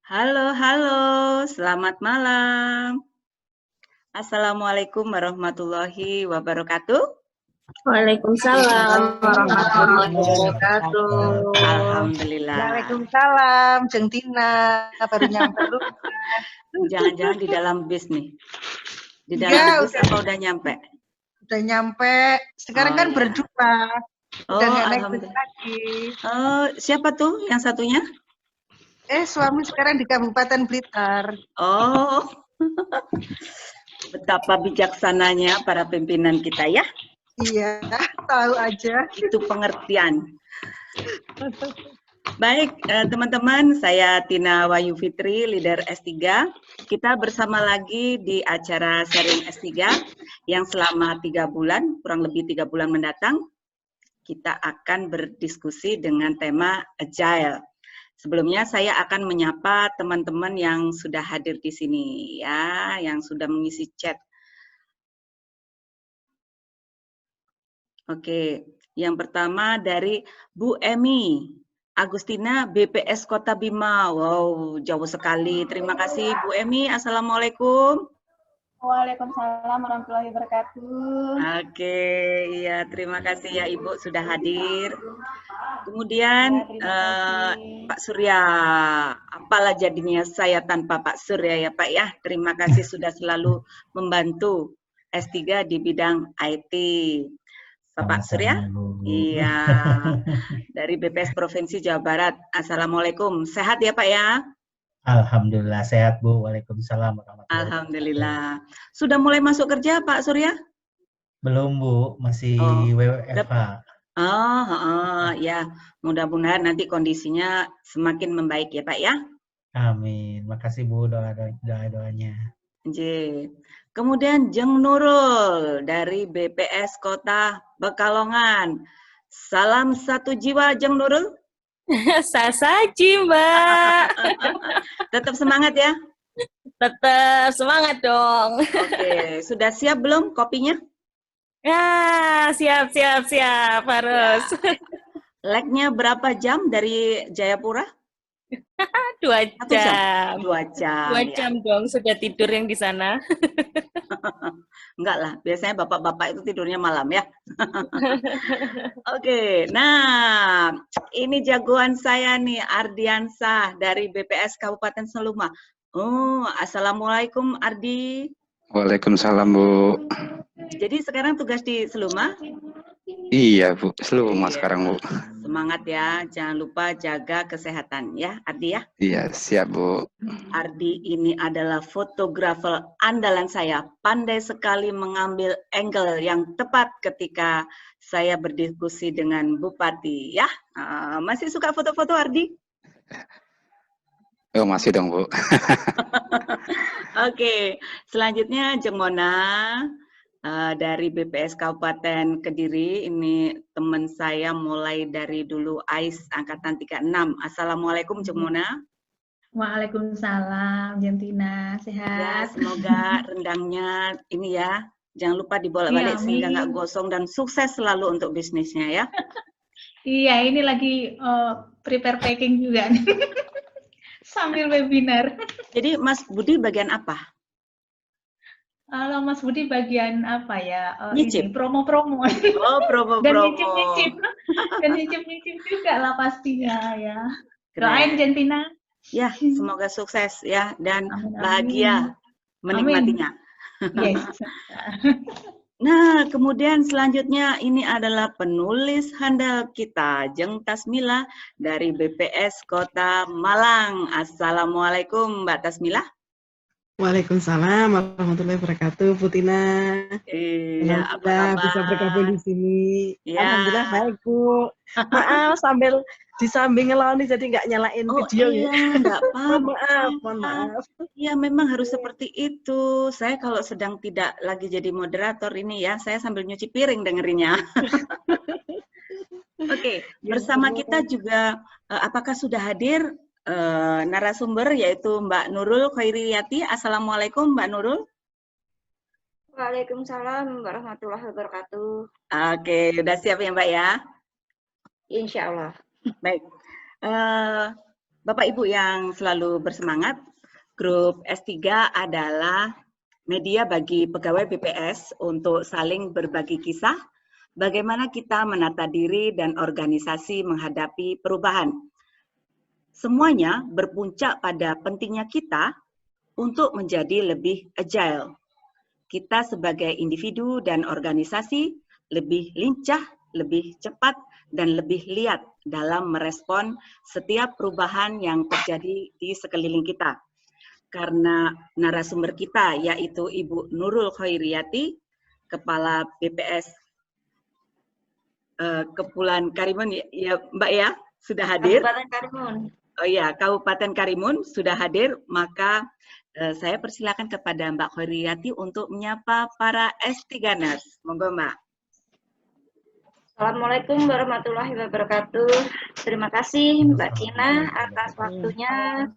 Halo, halo, selamat malam. Assalamualaikum warahmatullahi wabarakatuh. Waalaikumsalam warahmatullahi wabarakatuh. Alhamdulillah. Waalaikumsalam, Jeng Tina, baru nyampe rumah. Jangan-jangan di dalam bis nih. Di Iya, dalam bis apa udah nyampe? Udah nyampe. Sekarang kan iya. berdua. Udah Oh, nggak naik bis alhamdulillah. lagi. Oh, siapa tuh yang satunya? Suami sekarang di Kabupaten Blitar. Oh, betapa bijaksananya para pimpinan kita ya. Iya, tahu aja. Itu pengertian. Baik, teman-teman, saya Tina Wayu Fitri, leader S3. Kita bersama lagi di acara sharing S3 yang selama 3 bulan, kurang lebih 3 bulan mendatang, kita akan berdiskusi dengan tema Agile. Sebelumnya saya akan menyapa teman-teman yang sudah hadir di sini, ya, yang sudah mengisi chat. Oke, yang pertama dari Bu Emi Agustina, BPS Kota Bima. Wow, jauh sekali. Terima kasih Bu Emi. Assalamualaikum. Waalaikumsalam warahmatullahi wabarakatuh. Oke, iya terima kasih ya Ibu sudah hadir. Kemudian Pak Surya, apalah jadinya saya tanpa Pak Surya ya Pak ya. Terima kasih sudah selalu membantu S3 di bidang IT. Pak Surya? Iya, dari BPS Provinsi Jawa Barat. Assalamualaikum. Sehat ya Pak ya? Alhamdulillah sehat Bu. Waalaikumsalam warahmatullahi wabarakatuh. Alhamdulillah. Sudah mulai masuk kerja Pak Surya? Belum Bu, masih WFH. Ya. Mudah-mudahan nanti kondisinya semakin membaik ya Pak ya. Amin. Makasih Bu doa-doanya. Kemudian Jeng Nurul dari BPS Kota Pekalongan. Salam satu jiwa Jeng Nurul. Sasaji Mbak. Tetap semangat ya. Tetap semangat dong. Oke, sudah siap belum kopinya? Ya, siap harus. Ya. Lag-nya berapa jam dari Jayapura? 2 jam. 2 jam. 2 jam ya. Dong, sudah tidur yang di sana. Enggak lah, biasanya bapak-bapak itu tidurnya malam ya. Oke, nah ini jagoan saya nih, Ardiansah dari BPS Kabupaten Seluma. Oh, Assalamualaikum Ardi. Waalaikumsalam Bu. Jadi sekarang tugas di Seluma? Iya Bu, Seluma sekarang Bu. Semangat ya, jangan lupa jaga kesehatan ya Ardi ya. Iya siap Bu. Ardi ini adalah fotografer andalan saya, pandai sekali mengambil angle yang tepat ketika saya berdiskusi dengan Bupati ya. Masih suka foto-foto Ardi? Oh masih dong Bu. Oke, selanjutnya Jeng Mona dari BPS Kabupaten Kediri. Ini teman saya mulai dari dulu AIS Angkatan 36. Assalamualaikum Jeng Mona. Waalaikumsalam, Jentina, sehat. Ya, semoga rendangnya ini ya, jangan lupa dibolak-balik sehingga nggak gosong dan sukses selalu untuk bisnisnya ya. Iya, ini lagi prepare packing juga nih. Sambil webinar. Jadi Mas Budi bagian apa? Kalau Mas Budi bagian apa ya? Nyicip? Promo-promo. Oh, promo-promo. Dan nyicip-nyicip. Dan nyicip-nyicip juga lah pastinya ya. Doain Jentina. Ya, semoga sukses ya dan bahagia menikmatinya. Yes. Nah, kemudian selanjutnya ini adalah penulis handal kita, Jeng Tasmila dari BPS Kota Malang. Assalamualaikum Mbak Tasmila. Waalaikumsalam warahmatullahi wabarakatuh, Bu Tina. Iya, apa kabar? Bisa bergabung di sini. Ya. Alhamdulillah baik Bu. Maaf sambil di samping ngeloni jadi nggak nyalain video. Iya, nggak apa-apa. Mohon maaf. Iya, memang harus seperti itu. Saya kalau sedang tidak lagi jadi moderator ini ya, saya sambil nyuci piring dengerinnya. Oke, bersama kita juga apakah sudah hadir narasumber yaitu Mbak Nurul Khairiyati. Assalamualaikum Mbak Nurul. Waalaikumsalam warahmatullahi wabarakatuh. Oke, udah siap ya Mbak ya? Insya Allah. Baik. Bapak Ibu yang selalu bersemangat, grup S3 adalah media bagi pegawai BPS untuk saling berbagi kisah bagaimana kita menata diri dan organisasi menghadapi perubahan. Semuanya berpuncak pada pentingnya kita untuk menjadi lebih agile. Kita sebagai individu dan organisasi lebih lincah, lebih cepat, dan lebih lihat dalam merespon setiap perubahan yang terjadi di sekeliling kita. Karena narasumber kita yaitu Ibu Nurul Khairiyati, Kepala BPS Kepulauan Karimun, ya Mbak ya, sudah hadir. Kabupaten Karimun. Oh ya, Kabupaten Karimun sudah hadir, maka saya persilakan kepada Mbak Khairiyati untuk menyapa para S3ners. Monggo Mbak. Assalamualaikum warahmatullahi wabarakatuh. Terima kasih Mbak Tina atas waktunya.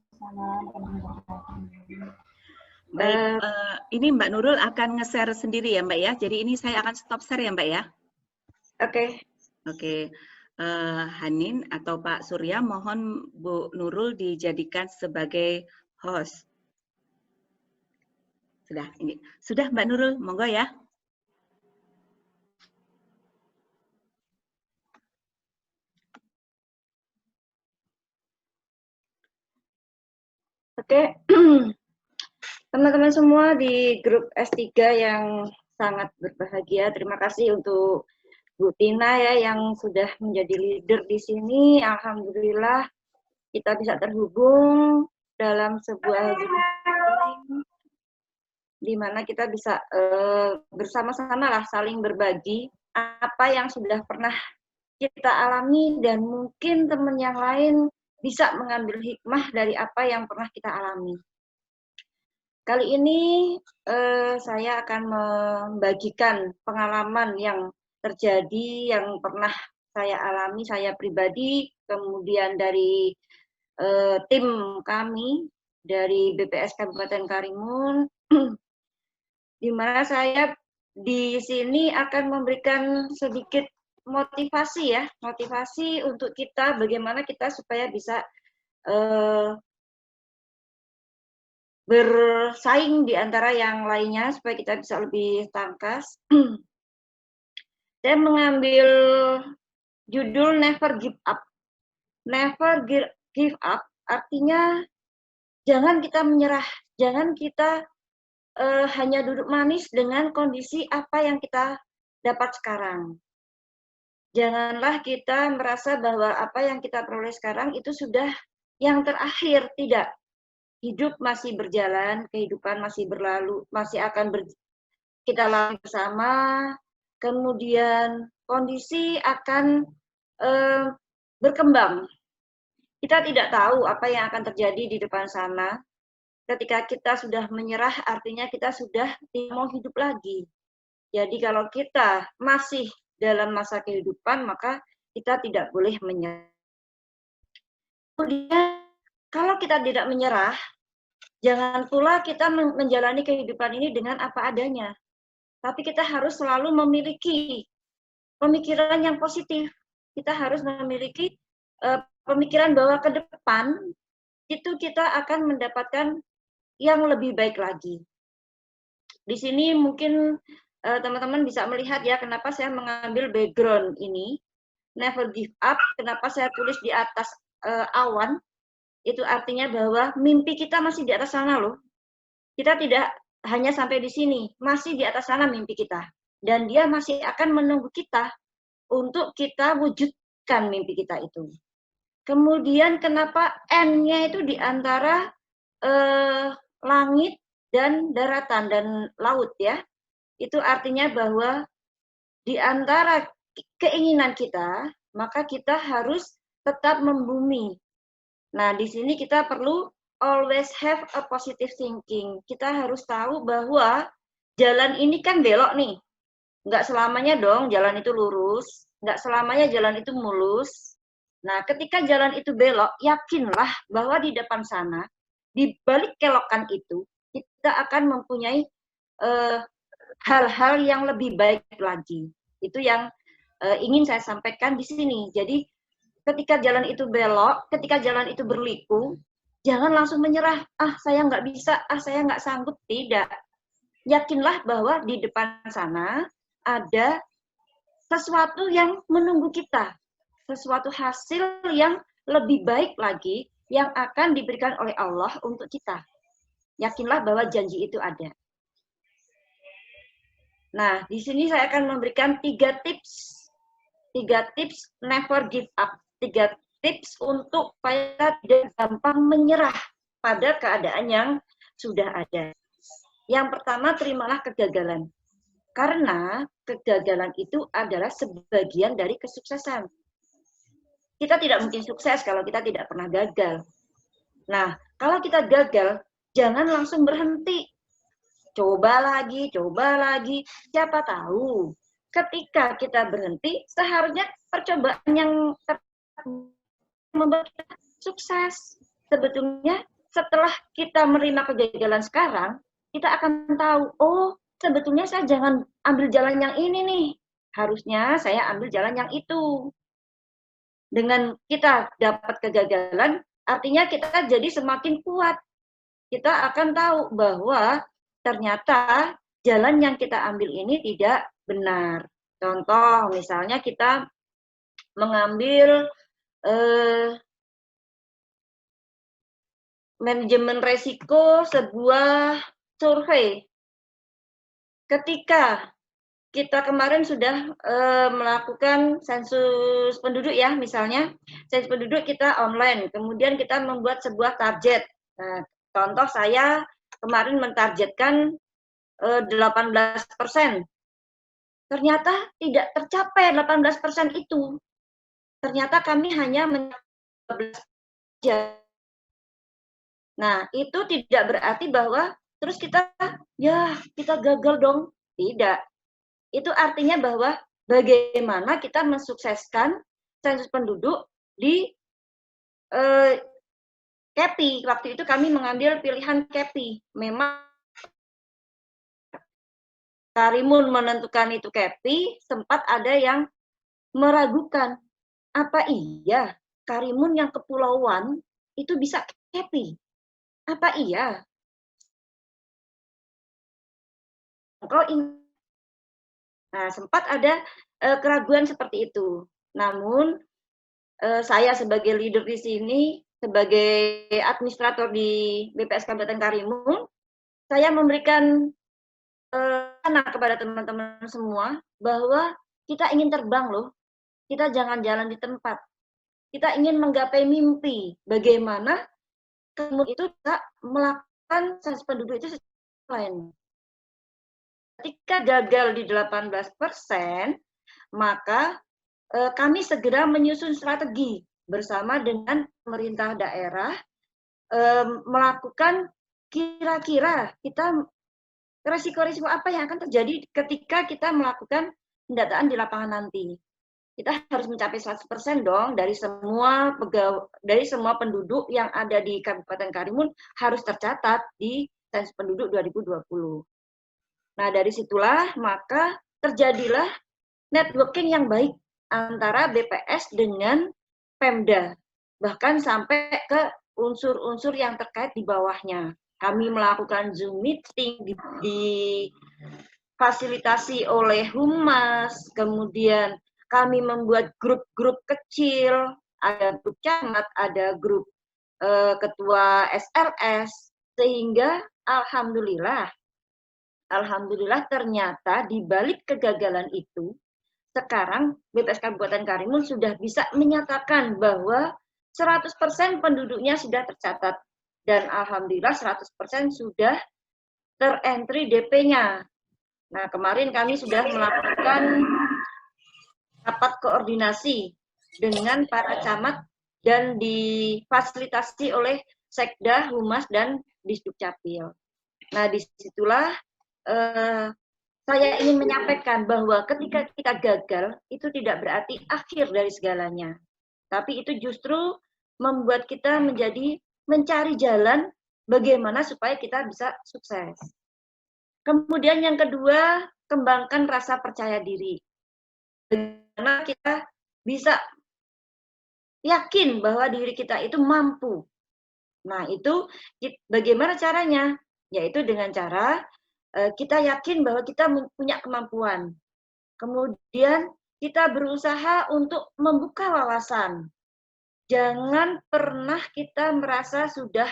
Baik, ini Mbak Nurul akan nge-share sendiri ya Mbak ya. Jadi ini saya akan stop share ya Mbak ya. Oke. Oke. Hanin atau Pak Surya, mohon Bu Nurul dijadikan sebagai host. Sudah, ini. Sudah Mbak Nurul, monggo ya. Oke. Teman-teman semua di grup S3 yang sangat berbahagia, terima kasih untuk Bu Tina ya yang sudah menjadi leader di sini. Alhamdulillah kita bisa terhubung dalam sebuah Zoom di mana kita bisa bersama-sama lah saling berbagi apa yang sudah pernah kita alami dan mungkin teman yang lain bisa mengambil hikmah dari apa yang pernah kita alami. Kali ini saya akan membagikan pengalaman yang terjadi, yang pernah saya alami, saya pribadi, kemudian dari tim kami, dari BPS Kabupaten Karimun, di mana saya di sini akan memberikan sedikit motivasi ya, motivasi untuk kita, bagaimana kita supaya bisa bersaing di antara yang lainnya supaya kita bisa lebih tangkas. Saya mengambil judul Never Give Up. Never give up artinya jangan kita menyerah, jangan kita hanya duduk manis dengan kondisi apa yang kita dapat sekarang. Janganlah kita merasa bahwa apa yang kita peroleh sekarang itu sudah yang terakhir, tidak. Hidup masih berjalan, kehidupan masih berlalu, masih akan kita lalui bersama, kemudian kondisi akan berkembang. Kita tidak tahu apa yang akan terjadi di depan sana. Ketika kita sudah menyerah, artinya kita sudah tidak mau hidup lagi. Jadi kalau kita masih dalam masa kehidupan, maka kita tidak boleh menyerah. Kemudian kalau kita tidak menyerah, jangan pula kita menjalani kehidupan ini dengan apa adanya. Tapi kita harus selalu memiliki pemikiran yang positif. Kita harus memiliki pemikiran bahwa ke depan itu kita akan mendapatkan yang lebih baik lagi. Di sini mungkin teman-teman bisa melihat ya kenapa saya mengambil background ini. Never give up, kenapa saya tulis di atas awan. Itu artinya bahwa mimpi kita masih di atas sana loh. Kita tidak hanya sampai di sini, masih di atas sana mimpi kita. Dan dia masih akan menunggu kita untuk kita wujudkan mimpi kita itu. Kemudian kenapa N-nya itu di antara langit dan daratan dan laut ya. Itu artinya bahwa di antara keinginan kita, maka kita harus tetap membumi. Nah, di sini kita perlu always have a positive thinking. Kita harus tahu bahwa jalan ini kan belok nih. Nggak selamanya dong jalan itu lurus. Nggak selamanya jalan itu mulus. Nah, ketika jalan itu belok, yakinlah bahwa di depan sana, di balik kelokan itu, kita akan mempunyai hal-hal yang lebih baik lagi. Itu yang ingin saya sampaikan di sini. Jadi, ketika jalan itu belok, ketika jalan itu berliku, jangan langsung menyerah. Ah, saya nggak bisa, ah, saya nggak sanggup. Tidak. Yakinlah bahwa di depan sana ada sesuatu yang menunggu kita. Sesuatu hasil yang lebih baik lagi yang akan diberikan oleh Allah untuk kita. Yakinlah bahwa janji itu ada. Nah, di sini saya akan memberikan 3 tips. 3 tips never give up. 3 tips untuk supaya tidak gampang menyerah pada keadaan yang sudah ada. Yang pertama, terimalah kegagalan. Karena kegagalan itu adalah sebagian dari kesuksesan. Kita tidak mungkin sukses kalau kita tidak pernah gagal. Nah, kalau kita gagal, jangan langsung berhenti. Coba lagi, coba lagi. Siapa tahu ketika kita berhenti, seharusnya percobaan yang membuat kita sukses. Sebetulnya setelah kita menerima kegagalan sekarang, kita akan tahu, oh sebetulnya saya jangan ambil jalan yang ini nih. Harusnya saya ambil jalan yang itu. Dengan kita dapat kegagalan, artinya kita jadi semakin kuat. Kita akan tahu bahwa ternyata jalan yang kita ambil ini tidak benar. Contoh, misalnya kita mengambil manajemen resiko sebuah survei. Ketika kita kemarin sudah melakukan sensus penduduk ya, misalnya sensus penduduk kita online, kemudian kita membuat sebuah target. Nah, contoh saya kemarin mentargetkan 18%. Ternyata tidak tercapai 18% itu. Ternyata kami hanya mencapai 12%. Nah, itu tidak berarti bahwa terus kita gagal dong. Tidak. Itu artinya bahwa bagaimana kita mensukseskan sensus penduduk di KEPI. Waktu itu kami mengambil pilihan KEPI. Memang Karimun menentukan itu KEPI, sempat ada yang meragukan. Apa iya Karimun yang kepulauan itu bisa KEPI? Apa iya? Nah, sempat ada keraguan seperti itu. Namun, saya sebagai leader di sini, sebagai administrator di BPS Kabupaten Karimun, saya memberikan anak kepada teman-teman semua bahwa kita ingin terbang loh. Kita jangan jalan di tempat. Kita ingin menggapai mimpi. Bagaimana kamu itu bisa melakukan sensus penduduk itu secara lain. Ketika gagal di 18%, maka kami segera menyusun strategi bersama dengan pemerintah daerah melakukan kira-kira kita resiko-resiko apa yang akan terjadi ketika kita melakukan pendataan di lapangan nanti. Kita harus mencapai 100% dong dari semua penduduk yang ada di Kabupaten Karimun harus tercatat di sensus penduduk 2020. Nah, dari situlah maka terjadilah networking yang baik antara BPS dengan Pemda, bahkan sampai ke unsur-unsur yang terkait di bawahnya. Kami melakukan Zoom meeting difasilitasi oleh Humas, kemudian kami membuat grup-grup kecil, ada grup camat, ada grup ketua SLS, sehingga alhamdulillah ternyata di balik kegagalan itu, sekarang BPS Kabupaten Karimun sudah bisa menyatakan bahwa 100% penduduknya sudah tercatat. Dan alhamdulillah 100% sudah terentry DP-nya. Nah, kemarin kami sudah melakukan rapat koordinasi dengan para camat dan difasilitasi oleh Sekda, Humas, dan Disdukcapil. Nah, disitulah saya ingin menyampaikan bahwa ketika kita gagal, itu tidak berarti akhir dari segalanya. Tapi itu justru membuat kita mencari jalan bagaimana supaya kita bisa sukses. Kemudian yang kedua, kembangkan rasa percaya diri. Bagaimana kita bisa yakin bahwa diri kita itu mampu. Nah, itu bagaimana caranya? Yaitu dengan cara kita yakin bahwa kita punya kemampuan. Kemudian kita berusaha untuk membuka wawasan. Jangan pernah kita merasa sudah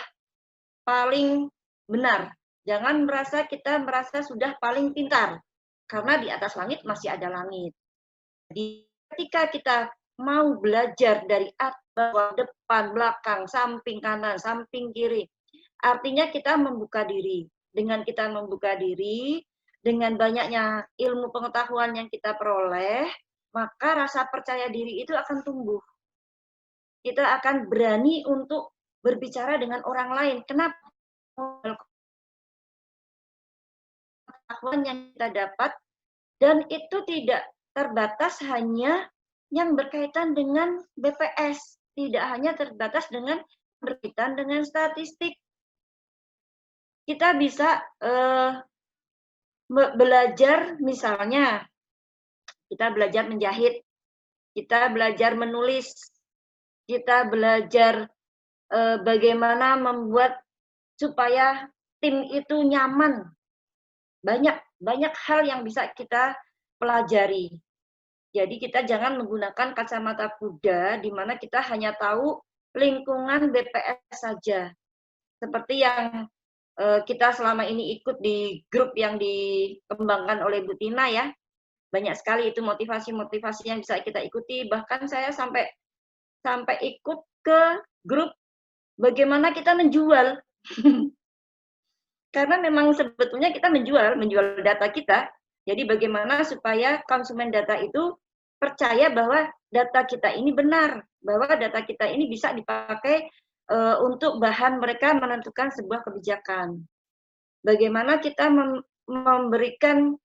paling benar. Jangan merasa sudah paling pintar. Karena di atas langit masih ada langit. Jadi ketika kita mau belajar dari atas, bawah, depan, belakang, samping kanan, samping kiri, artinya kita membuka diri. Dengan kita membuka diri, dengan banyaknya ilmu pengetahuan yang kita peroleh, maka rasa percaya diri itu akan tumbuh. Kita akan berani untuk berbicara dengan orang lain. Kenapa? Pengetahuan yang kita dapat, dan itu tidak terbatas hanya yang berkaitan dengan BPS, tidak hanya terbatas dengan berkaitan dengan statistik. Kita bisa belajar, misalnya kita belajar menjahit, kita belajar menulis, kita belajar bagaimana membuat supaya tim itu nyaman. Banyak hal yang bisa kita pelajari. Jadi kita jangan menggunakan kacamata kuda di mana kita hanya tahu lingkungan BPS saja. Seperti yang kita selama ini ikut di grup yang dikembangkan oleh Bu Tina ya. Banyak sekali itu motivasi-motivasi yang bisa kita ikuti. Bahkan saya sampai ikut ke grup bagaimana kita menjual. Karena memang sebetulnya kita menjual data kita. Jadi bagaimana supaya konsumen data itu percaya bahwa data kita ini benar, bahwa data kita ini bisa dipakai untuk bahan mereka menentukan sebuah kebijakan. Bagaimana kita memberikan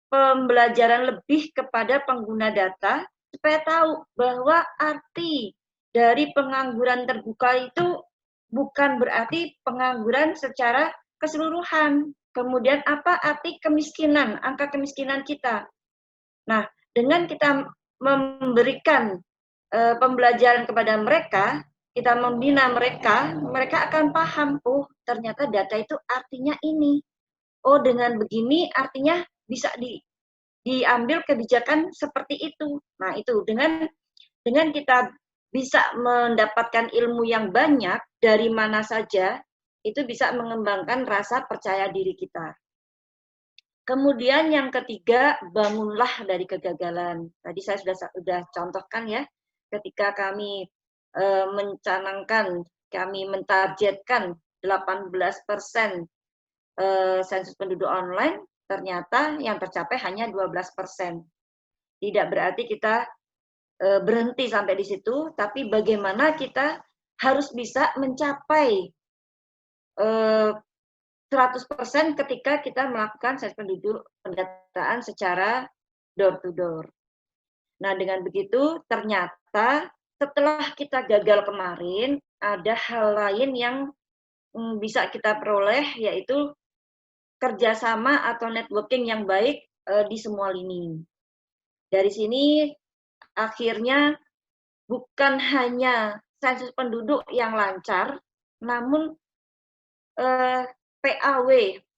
pembelajaran lebih kepada pengguna data supaya tahu bahwa arti dari pengangguran terbuka itu bukan berarti pengangguran secara keseluruhan. Kemudian apa arti kemiskinan, angka kemiskinan kita. Nah, dengan kita memberikan pembelajaran kepada mereka, kita membina mereka, mereka akan paham, oh ternyata data itu artinya ini. Oh dengan begini artinya bisa diambil kebijakan seperti itu. Nah itu dengan kita bisa mendapatkan ilmu yang banyak dari mana saja, itu bisa mengembangkan rasa percaya diri kita. Kemudian yang ketiga, bangunlah dari kegagalan. Tadi saya sudah contohkan ya, ketika kami mencanangkan, kami mentargetkan 18% sensus penduduk online, ternyata yang tercapai hanya 12%. Tidak berarti kita berhenti sampai di situ, tapi bagaimana kita harus bisa mencapai 100% ketika kita melakukan sensus penduduk pendataan secara door to door. Nah, dengan begitu ternyata setelah kita gagal kemarin, ada hal lain yang bisa kita peroleh, yaitu kerjasama atau networking yang baik di semua lini. Dari sini akhirnya bukan hanya sensus penduduk yang lancar, namun PAW,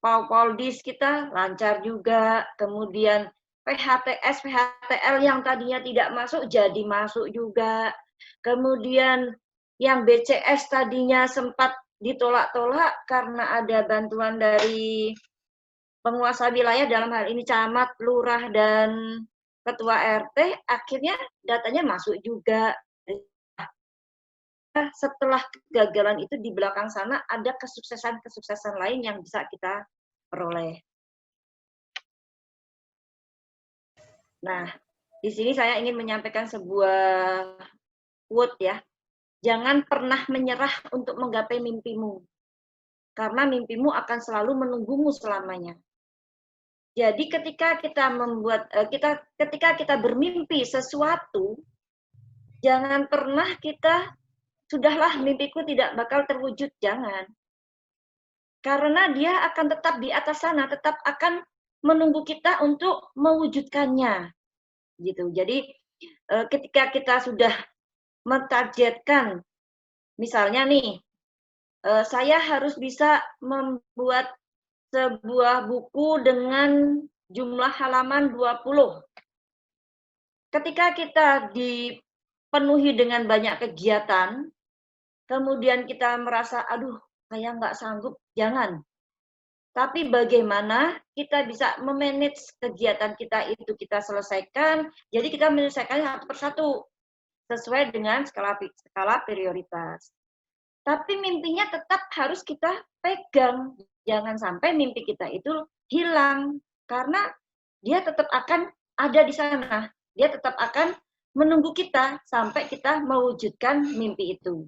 Paupaldis kita lancar juga, kemudian PHTS, PHTL yang tadinya tidak masuk jadi masuk juga, kemudian yang BCS tadinya sempat ditolak-tolak karena ada bantuan dari penguasa wilayah, dalam hal ini camat, lurah, dan ketua RT, akhirnya datanya masuk juga. Setelah kegagalan itu di belakang sana ada kesuksesan-kesuksesan lain yang bisa kita peroleh. Nah, di sini saya ingin menyampaikan sebuah quote ya. Jangan pernah menyerah untuk menggapai mimpimu. Karena mimpimu akan selalu menunggumu selamanya. Jadi ketika kita ketika kita bermimpi sesuatu, jangan pernah kita sudahlah mimpiku tidak bakal terwujud, jangan. Karena dia akan tetap di atas sana, tetap akan menunggu kita untuk mewujudkannya. Gitu. Jadi ketika kita sudah mentargetkan, misalnya nih, saya harus bisa membuat sebuah buku dengan jumlah halaman 20. Ketika kita dipenuhi dengan banyak kegiatan, kemudian kita merasa, aduh, saya nggak sanggup, jangan. Tapi bagaimana kita bisa memanage kegiatan kita itu kita selesaikan, jadi kita menyelesaikan satu persatu, sesuai dengan skala prioritas. Tapi mimpinya tetap harus kita pegang. Jangan sampai mimpi kita itu hilang. Karena dia tetap akan ada di sana. Dia tetap akan menunggu kita sampai kita mewujudkan mimpi itu.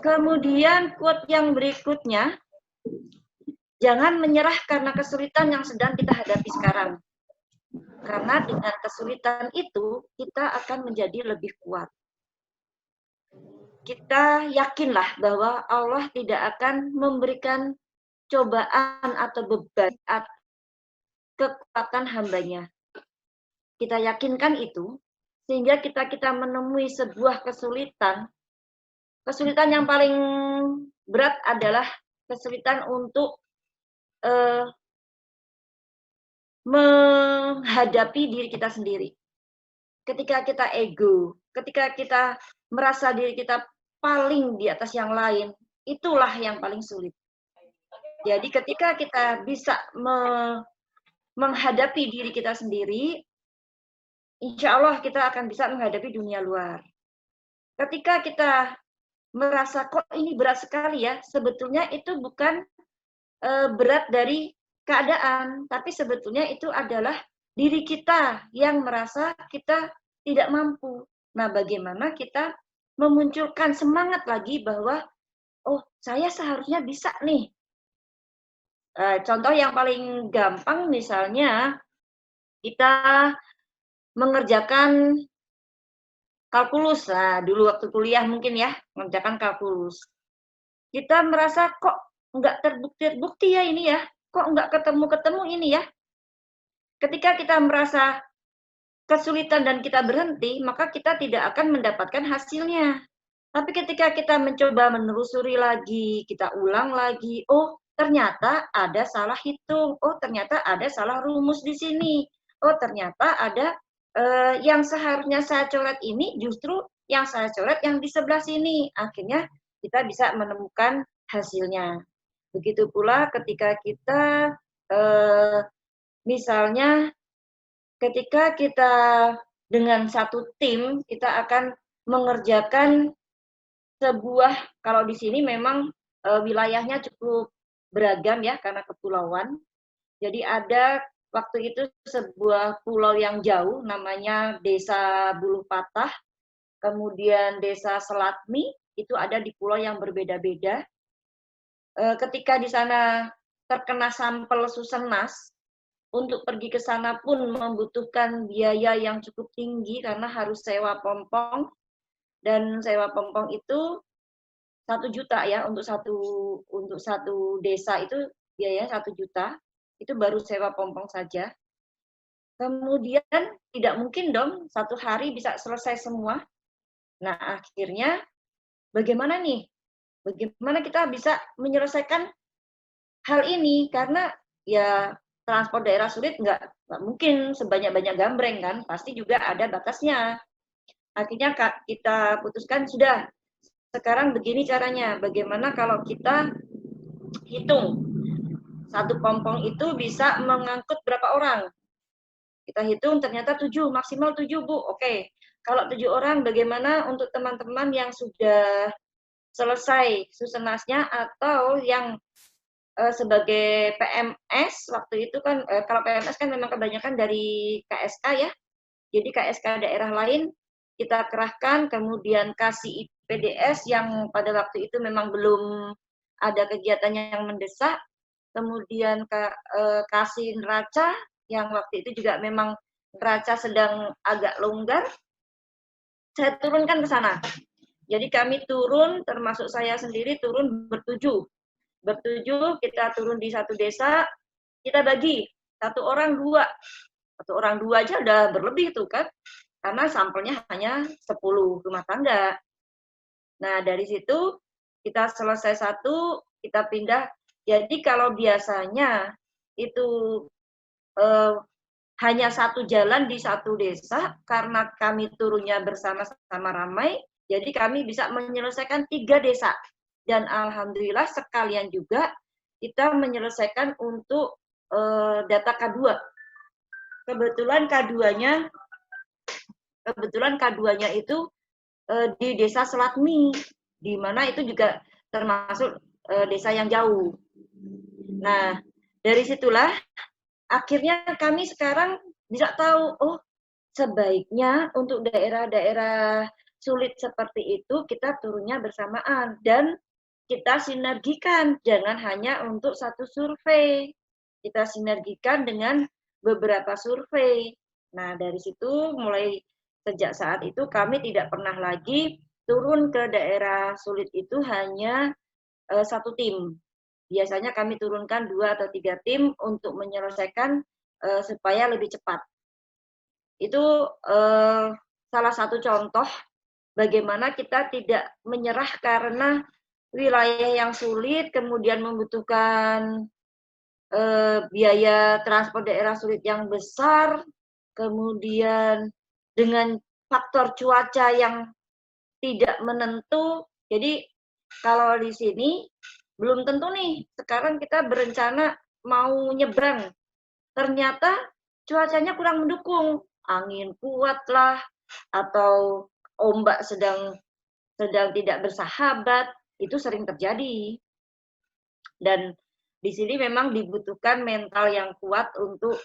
Kemudian quote yang berikutnya, jangan menyerah karena kesulitan yang sedang kita hadapi sekarang. Karena dengan kesulitan itu, kita akan menjadi lebih kuat. Kita yakinlah bahwa Allah tidak akan memberikan cobaan atau beban atau kekuatan hambanya. Kita yakinkan itu, sehingga kita menemui sebuah kesulitan. Kesulitan yang paling berat adalah kesulitan untuk menghadapi diri kita sendiri. Ketika kita ego, ketika kita merasa diri kita paling di atas yang lain, itulah yang paling sulit. Jadi ketika kita bisa menghadapi diri kita sendiri, insya Allah kita akan bisa menghadapi dunia luar. Ketika kita merasa kok ini berat sekali ya, sebetulnya itu bukan berat dari keadaan, tapi sebetulnya itu adalah diri kita yang merasa kita tidak mampu. Nah, bagaimana kita memunculkan semangat lagi bahwa, oh, saya seharusnya bisa nih. Contoh yang paling gampang misalnya, kita mengerjakan kalkulus. Nah, dulu waktu kuliah mungkin ya, mengerjakan kalkulus. Kita merasa kok nggak terbukti ya ini ya, kok nggak ketemu ini ya. Ketika kita merasa kesulitan dan kita berhenti, maka kita tidak akan mendapatkan hasilnya. Tapi ketika kita mencoba menelusuri lagi, kita ulang lagi, oh ternyata ada salah hitung, oh ternyata ada salah rumus di sini, oh ternyata ada yang seharusnya saya coret ini, justru yang saya coret yang di sebelah sini. Akhirnya kita bisa menemukan hasilnya. Begitu pula ketika kita misalnya ketika kita dengan satu tim, kita akan mengerjakan sebuah, kalau di sini memang wilayahnya cukup beragam ya, karena kepulauan. Jadi ada waktu itu sebuah pulau yang jauh, namanya Desa Buluh Patah, kemudian Desa Selatmi, itu ada di pulau yang berbeda-beda. Ketika di sana terkena sampel Susenas, untuk pergi ke sana pun membutuhkan biaya yang cukup tinggi karena harus sewa pompong, dan sewa pompong itu 1 juta ya, untuk satu desa itu biayanya 1 juta, itu baru sewa pompong saja. Kemudian tidak mungkin dong 1 hari bisa selesai semua. Nah akhirnya bagaimana nih? Bagaimana kita bisa menyelesaikan hal ini? Karena ya transport daerah sulit nggak mungkin sebanyak-banyak gambreng kan, pasti juga ada batasnya. Akhirnya kita putuskan, sudah, sekarang begini caranya, bagaimana kalau kita hitung, 1 pompong itu bisa mengangkut berapa orang? Kita hitung ternyata 7, maksimal 7 Bu, oke. Kalau 7 orang, bagaimana untuk teman-teman yang sudah selesai Susenasnya atau yang sebagai PMS waktu itu kan, kalau PMS kan memang kebanyakan dari KSK ya, jadi KSK daerah lain kita kerahkan, kemudian kasih IPDS yang pada waktu itu memang belum ada kegiatan yang mendesak, kemudian kasih neraca yang waktu itu juga memang neraca sedang agak longgar, saya turunkan ke sana. Jadi kami turun, termasuk saya sendiri turun bertujuh, kita turun di satu desa, kita bagi 1 orang 2 aja udah berlebih tuh kan. karena sampelnya hanya 10 rumah tangga. Nah, dari situ kita selesai satu, kita pindah. Jadi kalau biasanya itu hanya satu jalan di satu desa, karena kami turunnya bersama-sama ramai, jadi kami bisa menyelesaikan 3 desa. Dan alhamdulillah sekalian juga kita menyelesaikan untuk data K2. Kebetulan K2-nya itu di desa Selatmi, di mana itu juga termasuk desa yang jauh. Nah, dari situlah akhirnya kami sekarang bisa tahu, oh sebaiknya untuk daerah-daerah sulit seperti itu kita turunnya bersamaan dan kita sinergikan, jangan hanya untuk satu survei. Kita sinergikan dengan beberapa survei. Nah, dari situ mulai sejak saat itu kami tidak pernah lagi turun ke daerah sulit itu hanya satu tim. Biasanya kami turunkan 2 atau 3 tim untuk menyelesaikan supaya lebih cepat. Itu salah satu contoh bagaimana kita tidak menyerah karena wilayah yang sulit, kemudian membutuhkan biaya transport daerah sulit yang besar, kemudian dengan faktor cuaca yang tidak menentu. Jadi kalau di sini belum tentu nih, sekarang kita berencana mau nyebrang, ternyata cuacanya kurang mendukung, angin kuat lah, atau ombak sedang tidak bersahabat, itu sering terjadi. Dan di sini memang dibutuhkan mental yang kuat untuk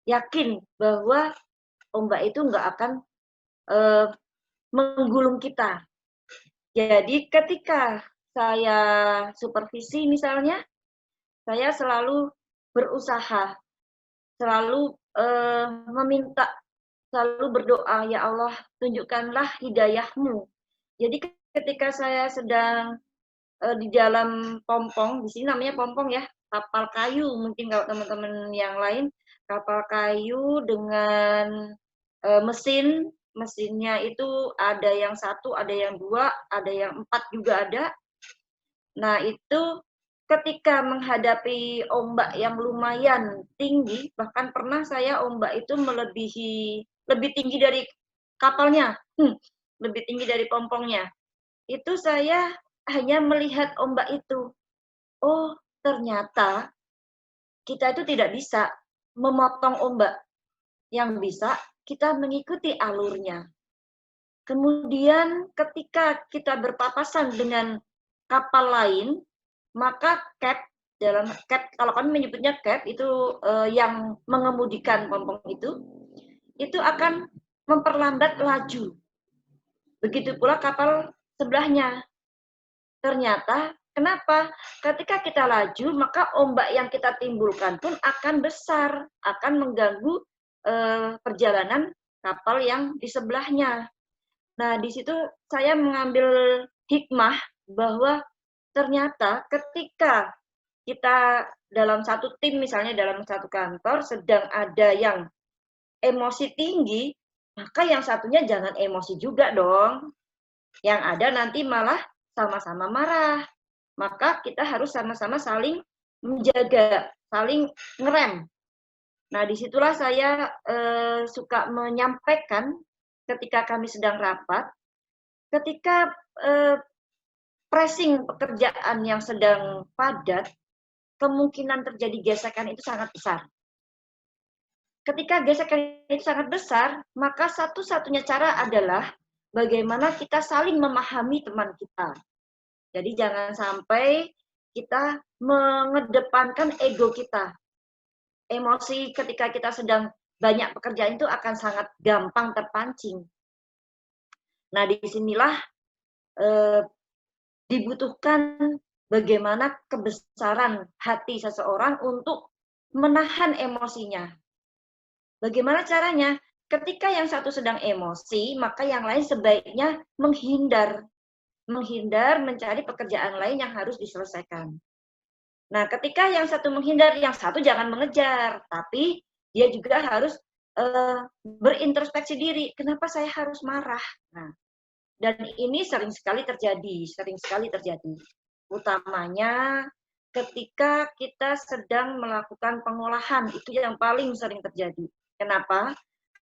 yakin bahwa ombak itu nggak akan menggulung kita. Jadi ketika saya supervisi misalnya, saya selalu berusaha, selalu meminta, selalu berdoa, ya Allah tunjukkanlah hidayahmu. Jadi ketika saya sedang di dalam pompong, di sini namanya pompong ya, kapal kayu mungkin kalau teman-teman yang lain, kapal kayu dengan mesinnya itu ada yang 1, ada yang 2, ada yang 4 juga ada. Nah, itu ketika menghadapi ombak yang lumayan tinggi, bahkan pernah saya ombak itu lebih tinggi dari kapalnya, lebih tinggi dari pompongnya. Itu saya hanya melihat ombak itu. Oh, ternyata kita itu tidak bisa memotong ombak. Yang bisa kita mengikuti alurnya. Kemudian ketika kita berpapasan dengan kapal lain, maka kalau kami menyebutnya cap itu yang mengemudikan pompong itu akan memperlambat laju. Begitu pula kapal sebelahnya. Ternyata kenapa? Ketika kita laju, maka ombak yang kita timbulkan pun akan besar, akan mengganggu perjalanan kapal yang di sebelahnya. Nah, di situ saya mengambil hikmah bahwa ternyata ketika kita dalam satu tim, misalnya dalam satu kantor, sedang ada yang emosi tinggi, maka yang satunya jangan emosi juga dong. Yang ada nanti malah sama-sama marah. Maka kita harus sama-sama saling menjaga, saling ngerem. Nah, disitulah saya suka menyampaikan ketika kami sedang rapat, ketika pressing pekerjaan yang sedang padat, kemungkinan terjadi gesekan itu sangat besar. Ketika gesekan itu sangat besar, maka satu-satunya cara adalah bagaimana kita saling memahami teman kita. Jadi jangan sampai kita mengedepankan ego kita. Emosi ketika kita sedang banyak pekerjaan itu akan sangat gampang terpancing. Nah, disinilah dibutuhkan bagaimana kebesaran hati seseorang untuk menahan emosinya. Bagaimana caranya? Ketika yang satu sedang emosi, maka yang lain sebaiknya menghindar mencari pekerjaan lain yang harus diselesaikan. Nah, ketika yang satu menghindar, yang satu jangan mengejar, tapi dia juga harus berintrospeksi diri, kenapa saya harus marah? Nah, dan ini sering sekali terjadi. Utamanya ketika kita sedang melakukan pengolahan, itu yang paling sering terjadi. Kenapa?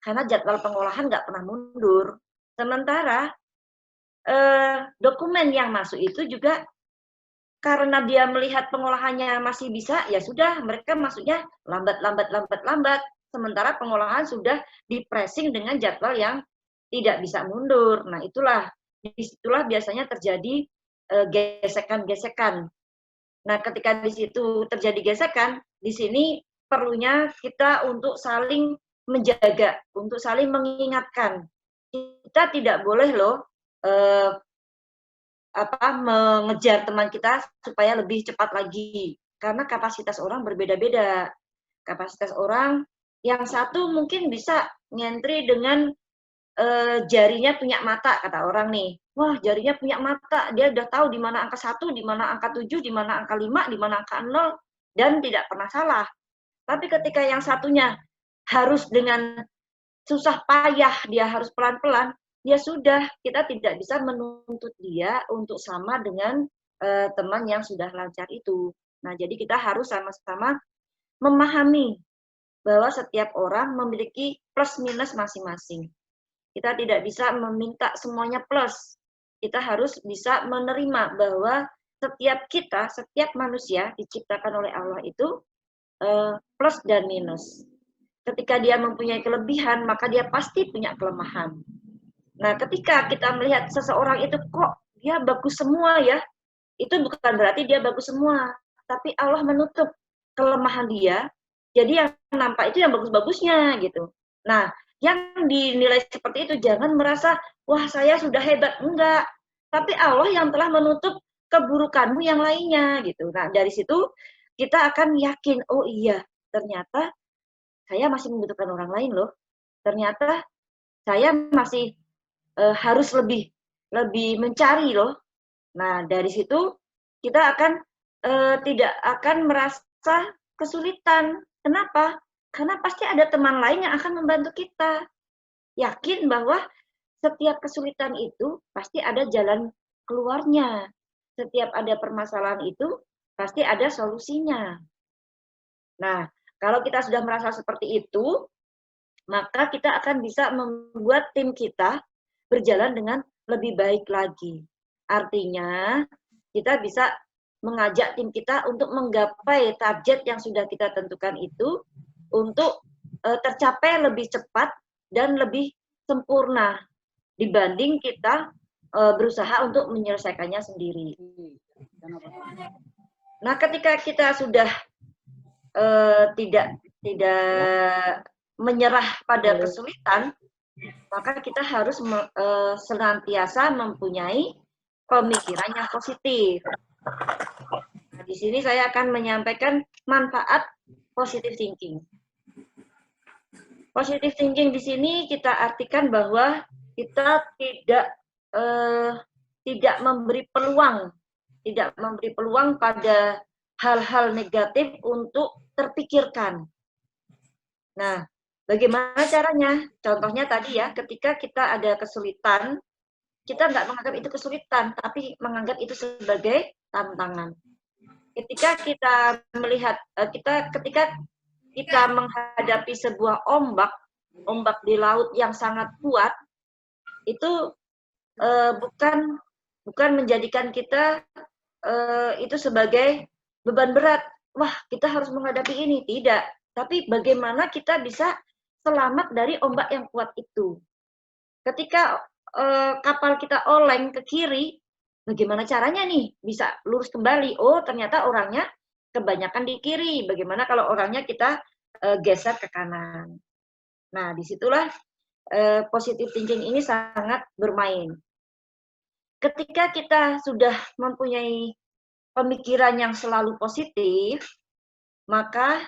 Karena jadwal pengolahan nggak pernah mundur. Sementara dokumen yang masuk itu juga karena dia melihat pengolahannya masih bisa, ya sudah, mereka masuknya lambat. Sementara pengolahan sudah di-pressing dengan jadwal yang tidak bisa mundur. Nah, disitulah biasanya terjadi gesekan-gesekan. Nah, ketika di situ terjadi gesekan, di sini perlunya kita untuk saling menjaga, untuk saling mengingatkan. Kita tidak boleh loh mengejar teman kita supaya lebih cepat lagi, karena kapasitas orang berbeda-beda. Kapasitas orang yang satu mungkin bisa ngentri dengan jarinya punya mata, kata orang nih. Wah, jarinya punya mata, dia udah tahu di mana angka 1, di mana angka 7, di mana angka 5, di mana angka 0, dan tidak pernah salah. Tapi ketika yang satunya harus dengan susah payah, dia harus pelan-pelan, ya sudah, kita tidak bisa menuntut dia untuk sama dengan teman yang sudah lancar itu. Nah, jadi kita harus sama-sama memahami bahwa setiap orang memiliki plus minus masing-masing. Kita tidak bisa meminta semuanya plus. Kita harus bisa menerima bahwa setiap manusia diciptakan oleh Allah itu plus dan minus. Ketika dia mempunyai kelebihan, maka dia pasti punya kelemahan. Nah, ketika kita melihat seseorang itu kok dia bagus semua ya, itu bukan berarti dia bagus semua, tapi Allah menutup kelemahan dia, jadi yang nampak itu yang bagus-bagusnya gitu. Nah, yang dinilai seperti itu jangan merasa, wah saya sudah hebat, enggak. Tapi Allah yang telah menutup keburukanmu yang lainnya gitu. Nah, dari situ kita akan yakin, oh iya, ternyata saya masih membutuhkan orang lain loh. Ternyata saya masih harus lebih mencari loh. Nah, dari situ kita akan tidak akan merasa kesulitan. Kenapa? Karena pasti ada teman lain yang akan membantu kita. Yakin bahwa setiap kesulitan itu pasti ada jalan keluarnya. Setiap ada permasalahan itu pasti ada solusinya. Nah, kalau kita sudah merasa seperti itu, maka kita akan bisa membuat tim kita berjalan dengan lebih baik lagi. Artinya, kita bisa mengajak tim kita untuk menggapai target yang sudah kita tentukan itu untuk tercapai lebih cepat dan lebih sempurna dibanding kita berusaha untuk menyelesaikannya sendiri. Nah, ketika kita sudah tidak menyerah pada kesulitan, maka kita harus senantiasa mempunyai pemikiran yang positif. Nah, di sini saya akan menyampaikan manfaat positive thinking. Positive thinking di sini kita artikan bahwa kita tidak memberi peluang pada hal-hal negatif untuk terpikirkan. Nah, bagaimana caranya? Contohnya tadi ya, ketika kita ada kesulitan, kita nggak menganggap itu kesulitan, tapi menganggap itu sebagai tantangan. Ketika kita melihat, ketika kita menghadapi sebuah ombak di laut yang sangat kuat, itu bukan menjadikan kita itu sebagai beban berat. Wah, kita harus menghadapi ini. Tidak. Tapi bagaimana kita bisa selamat dari ombak yang kuat itu. Ketika kapal kita oleng ke kiri, bagaimana caranya nih bisa lurus kembali? Oh, ternyata orangnya kebanyakan di kiri. Bagaimana kalau orangnya kita geser ke kanan? Nah, disitulah positive thinking ini sangat bermain. Ketika kita sudah mempunyai pemikiran yang selalu positif, maka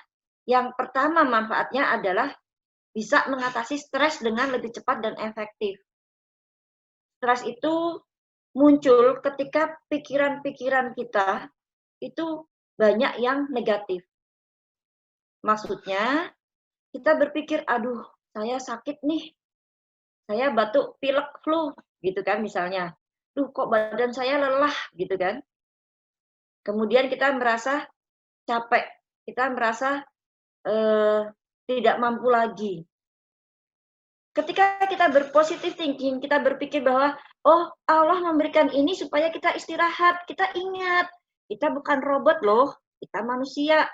yang pertama manfaatnya adalah bisa mengatasi stres dengan lebih cepat dan efektif. Stres itu muncul ketika pikiran-pikiran kita itu banyak yang negatif. Maksudnya, kita berpikir, aduh, saya sakit nih, saya batuk, pilek, flu, gitu kan misalnya. Duh, kok badan saya lelah, gitu kan. Kemudian kita merasa capek, kita merasa tidak mampu lagi. Ketika kita berpositif thinking, kita berpikir bahwa, oh Allah memberikan ini supaya kita istirahat, kita ingat, kita bukan robot loh, kita manusia.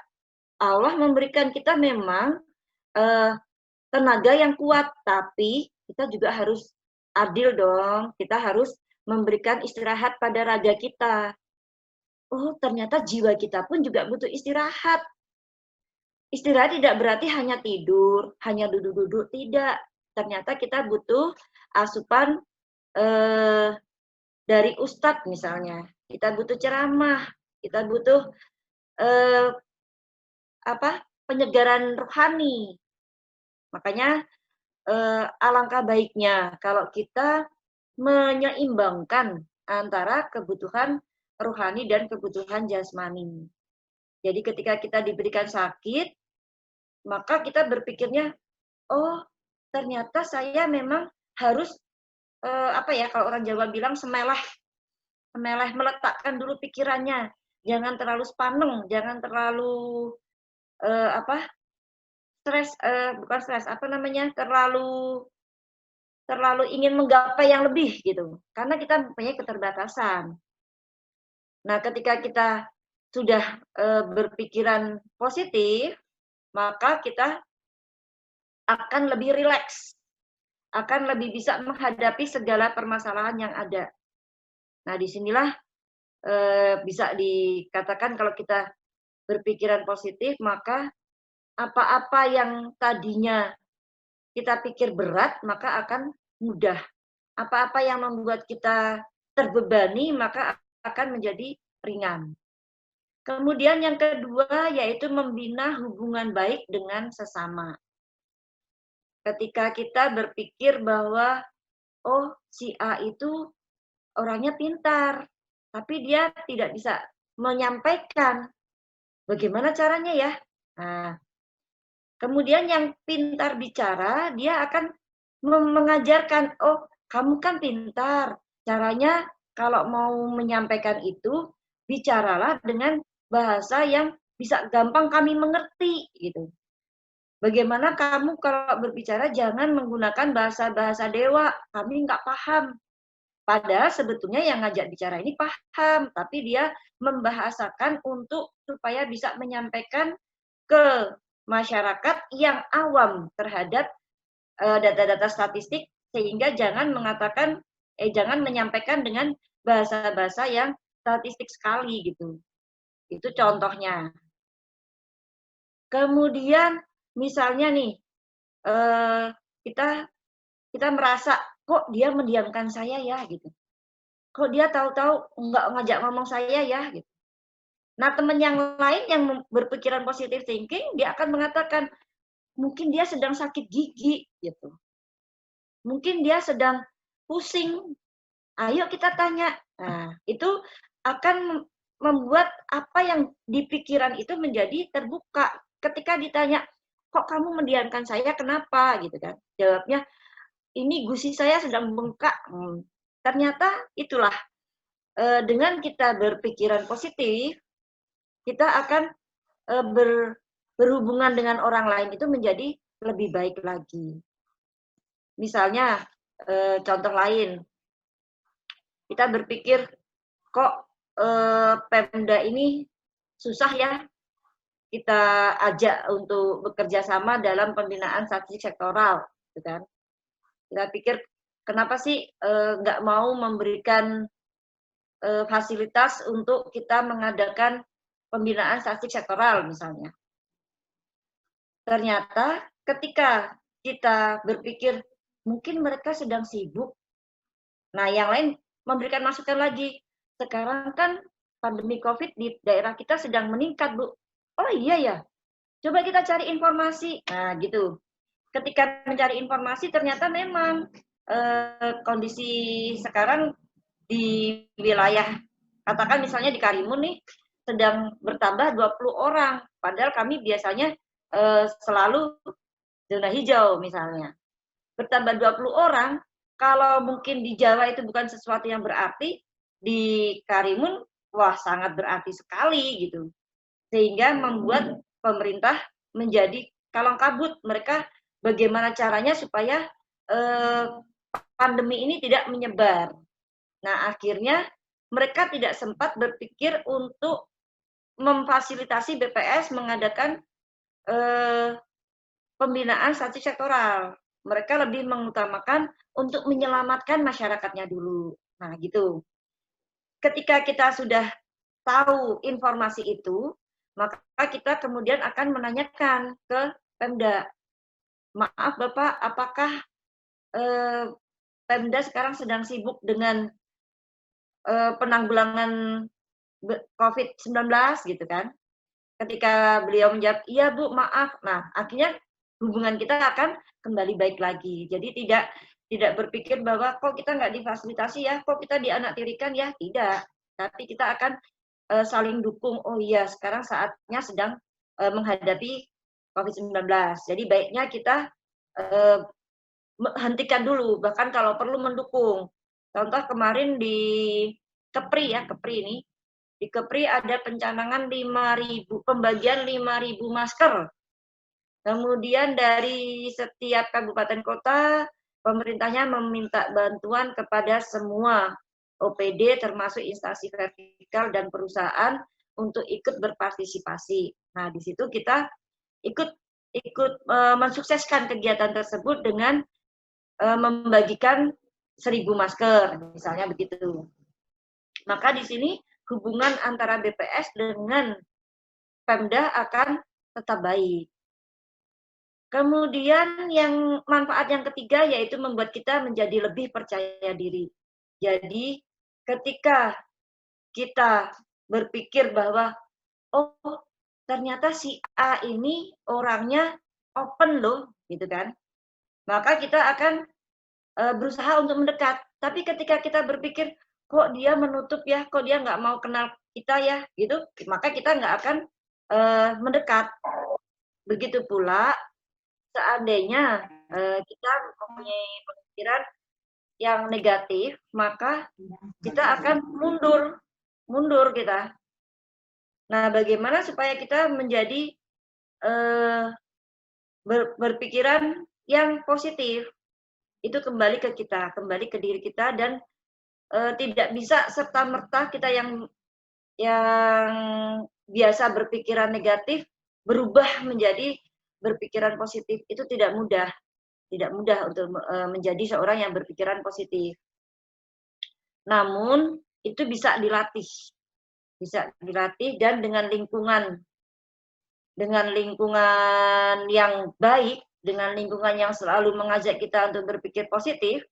Allah memberikan kita memang tenaga yang kuat, tapi kita juga harus adil dong, kita harus memberikan istirahat pada raga kita. Oh, ternyata jiwa kita pun juga butuh istirahat. Istirahat tidak berarti hanya tidur, hanya duduk-duduk, tidak. Ternyata kita butuh asupan dari ustadz misalnya. Kita butuh ceramah, kita butuh penyegaran rohani. Makanya alangkah baiknya kalau kita menyeimbangkan antara kebutuhan rohani dan kebutuhan jasmani. Jadi ketika kita diberikan sakit, maka kita berpikirnya, oh ternyata saya memang harus kalau orang Jawa bilang semeleh, meletakkan dulu pikirannya, jangan terlalu sepaneng, jangan terlalu terlalu ingin menggapai yang lebih gitu, karena kita punya keterbatasan. Nah, ketika kita sudah berpikiran positif, maka kita akan lebih rileks, akan lebih bisa menghadapi segala permasalahan yang ada. Nah, disinilah bisa dikatakan kalau kita berpikiran positif, maka apa-apa yang tadinya kita pikir berat, maka akan mudah. Apa-apa yang membuat kita terbebani, maka akan menjadi ringan. Kemudian yang kedua yaitu membina hubungan baik dengan sesama. Ketika kita berpikir bahwa oh si A itu orangnya pintar, tapi dia tidak bisa menyampaikan. Bagaimana caranya ya? Nah, kemudian yang pintar bicara, dia akan mengajarkan, oh kamu kan pintar, caranya kalau mau menyampaikan itu, bicaralah dengan bahasa yang bisa gampang kami mengerti gitu. Bagaimana kamu kalau berbicara jangan menggunakan bahasa-bahasa dewa, kami nggak paham. Padahal sebetulnya yang ngajak bicara ini paham, tapi dia membahasakan untuk supaya bisa menyampaikan ke masyarakat yang awam terhadap data-data statistik, sehingga jangan menyampaikan dengan bahasa-bahasa yang statistik sekali gitu. Itu contohnya. Kemudian misalnya nih, kita merasa kok dia mendiamkan saya ya gitu. Kok dia tahu-tahu nggak ngajak ngomong saya ya gitu. Nah, teman yang lain yang berpikiran positive thinking, dia akan mengatakan mungkin dia sedang sakit gigi gitu. Mungkin dia sedang pusing. Ayo kita tanya. Nah, itu akan membuat apa yang di pikiran itu menjadi terbuka. Ketika ditanya, kok kamu mendiamkan saya, kenapa? Gitu kan. Jawabnya, ini gusi saya sedang bengkak. Ternyata itulah, dengan kita berpikiran positif, kita akan berhubungan dengan orang lain itu menjadi lebih baik lagi. Misalnya, contoh lain, kita berpikir, kok Pemda ini susah ya kita ajak untuk bekerja sama dalam pembinaan statistik sektoral, gitu kan? Kita pikir kenapa sih nggak mau memberikan fasilitas untuk kita mengadakan pembinaan statistik sektoral misalnya. Ternyata ketika kita berpikir mungkin mereka sedang sibuk, nah yang lain memberikan masukan lagi. Sekarang kan pandemi COVID di daerah kita sedang meningkat, Bu. Oh iya ya, coba kita cari informasi. Nah gitu. Ketika mencari informasi ternyata memang kondisi sekarang di wilayah, katakan misalnya di Karimun nih, sedang bertambah 20 orang. Padahal kami biasanya selalu zona hijau misalnya. Bertambah 20 orang, kalau mungkin di Jawa itu bukan sesuatu yang berarti, di Karimun, wah sangat berarti sekali gitu. Sehingga membuat pemerintah menjadi kalang kabut. Mereka bagaimana caranya supaya pandemi ini tidak menyebar. Nah, akhirnya mereka tidak sempat berpikir untuk memfasilitasi BPS mengadakan pembinaan status sektoral. Mereka lebih mengutamakan untuk menyelamatkan masyarakatnya dulu. Nah, gitu. Ketika kita sudah tahu informasi itu, maka kita kemudian akan menanyakan ke Pemda. Maaf Bapak, apakah Pemda sekarang sedang sibuk dengan penanggulangan COVID-19 gitu kan? Ketika beliau menjawab, iya Bu, maaf. Nah, akhirnya hubungan kita akan kembali baik lagi. Jadi tidak berpikir bahwa kok kita nggak difasilitasi ya, kok kita dianaktirikan ya, tidak. Tapi kita akan saling dukung. Oh iya, sekarang saatnya sedang menghadapi COVID-19. Jadi baiknya kita hentikan dulu, bahkan kalau perlu mendukung. Contoh kemarin di Kepri ya, Kepri ini. Di Kepri ada pencanangan 5.000, pembagian 5.000 masker. Kemudian dari setiap kabupaten kota, pemerintahnya meminta bantuan kepada semua OPD termasuk instansi vertikal dan perusahaan untuk ikut berpartisipasi. Nah, di situ kita ikut mensukseskan kegiatan tersebut dengan membagikan 1.000 masker, misalnya begitu. Maka di sini hubungan antara BPS dengan Pemda akan tetap baik. Kemudian yang manfaat yang ketiga yaitu membuat kita menjadi lebih percaya diri. Jadi ketika kita berpikir bahwa oh ternyata si A ini orangnya open loh, gitu kan. Maka kita akan berusaha untuk mendekat. Tapi ketika kita berpikir kok dia menutup ya, kok dia nggak mau kenal kita ya, gitu, maka kita nggak akan mendekat. Begitu pula seandainya kita mempunyai pemikiran yang negatif, maka kita akan mundur kita. Nah, bagaimana supaya kita menjadi berpikiran yang positif? Itu kembali ke kita, kembali ke diri kita, dan tidak bisa serta-merta kita yang biasa berpikiran negatif berubah menjadi berpikiran positif. Itu tidak mudah untuk menjadi seorang yang berpikiran positif. Namun itu bisa dilatih dan dengan lingkungan yang baik, dengan lingkungan yang selalu mengajak kita untuk berpikir positif,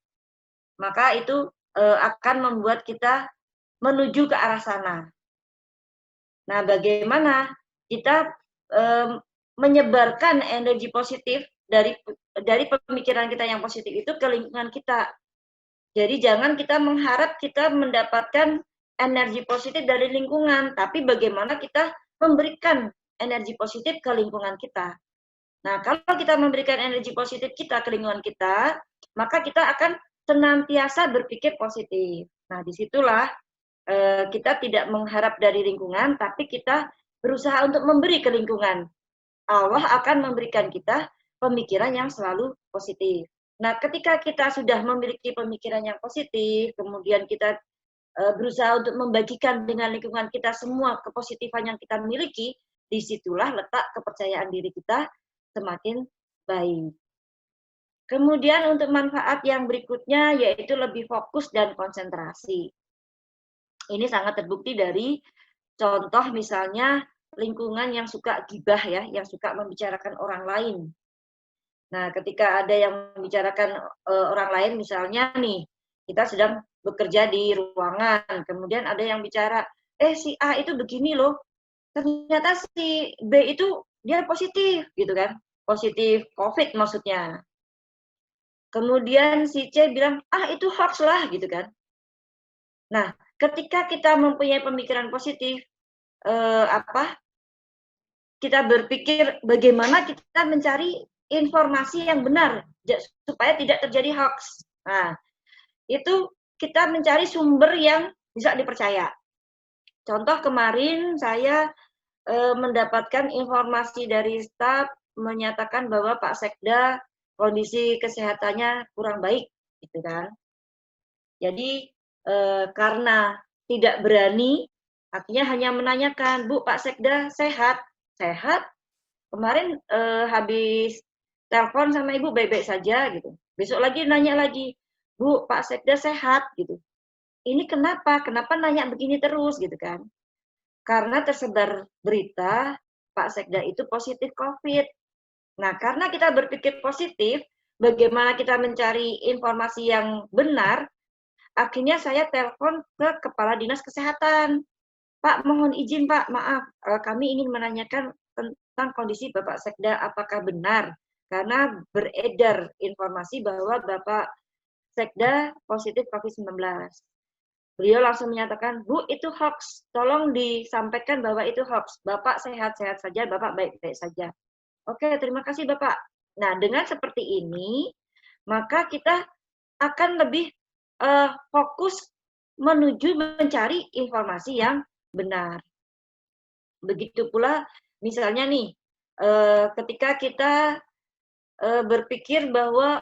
maka itu akan membuat kita menuju ke arah sana. Nah, bagaimana kita menyebarkan energi positif dari pemikiran kita yang positif itu ke lingkungan kita. Jadi jangan kita mengharap kita mendapatkan energi positif dari lingkungan, tapi bagaimana kita memberikan energi positif ke lingkungan kita. Nah, kalau kita memberikan energi positif kita ke lingkungan kita, maka kita akan senantiasa berpikir positif. Nah, disitulah kita tidak mengharap dari lingkungan, tapi kita berusaha untuk memberi ke lingkungan. Allah akan memberikan kita pemikiran yang selalu positif. Nah, ketika kita sudah memiliki pemikiran yang positif, kemudian kita berusaha untuk membagikan dengan lingkungan kita semua kepositifan yang kita miliki, disitulah letak kepercayaan diri kita semakin baik. Kemudian untuk manfaat yang berikutnya yaitu lebih fokus dan konsentrasi. Ini sangat terbukti dari contoh misalnya lingkungan yang suka gibah ya, yang suka membicarakan orang lain. Nah, ketika ada yang membicarakan orang lain, misalnya nih, kita sedang bekerja di ruangan, kemudian ada yang bicara, si A itu begini loh, ternyata si B itu dia positif, gitu kan, positif COVID maksudnya. Kemudian si C bilang, itu hoax lah, gitu kan. Nah, ketika kita mempunyai pemikiran positif, kita berpikir bagaimana kita mencari informasi yang benar supaya tidak terjadi hoax. Nah, itu kita mencari sumber yang bisa dipercaya. Contoh kemarin saya mendapatkan informasi dari staf menyatakan bahwa Pak Sekda kondisi kesehatannya kurang baik, gitu kan. Jadi karena tidak berani, akhirnya hanya menanyakan, Bu, Pak Sekda sehat? Sehat? Kemarin habis telepon sama Ibu baik-baik saja, gitu. Besok lagi nanya lagi, Bu, Pak Sekda sehat? Gitu. Ini kenapa? Kenapa nanya begini terus, gitu kan? Karena tersebar berita Pak Sekda itu positif COVID. Nah, karena kita berpikir positif, bagaimana kita mencari informasi yang benar, akhirnya saya telepon ke Kepala Dinas Kesehatan. Pak, mohon izin Pak, maaf, kami ingin menanyakan tentang kondisi Bapak Sekda, apakah benar? Karena beredar informasi bahwa Bapak Sekda positif COVID-19. Beliau langsung menyatakan, Bu, itu hoax. Tolong disampaikan bahwa itu hoax. Bapak sehat-sehat saja, Bapak baik-baik saja. Oke, terima kasih Bapak. Nah, dengan seperti ini, maka kita akan lebih fokus menuju mencari informasi yang benar. Begitu pula, misalnya nih, ketika kita berpikir bahwa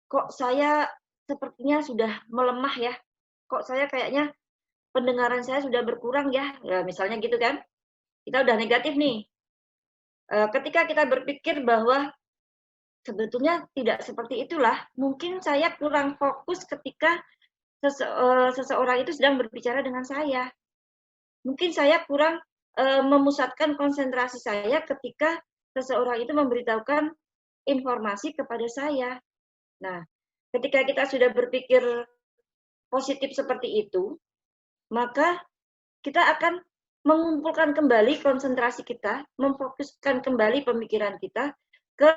kok saya sepertinya sudah melemah ya, kok saya kayaknya pendengaran saya sudah berkurang ya, misalnya gitu kan, kita udah negatif nih. Ketika kita berpikir bahwa sebetulnya tidak seperti itulah, mungkin saya kurang fokus ketika seseorang itu sedang berbicara dengan saya. Mungkin saya kurang memusatkan konsentrasi saya ketika seseorang itu memberitahukan informasi kepada saya. Nah, ketika kita sudah berpikir positif seperti itu, maka kita akan mengumpulkan kembali konsentrasi kita, memfokuskan kembali pemikiran kita ke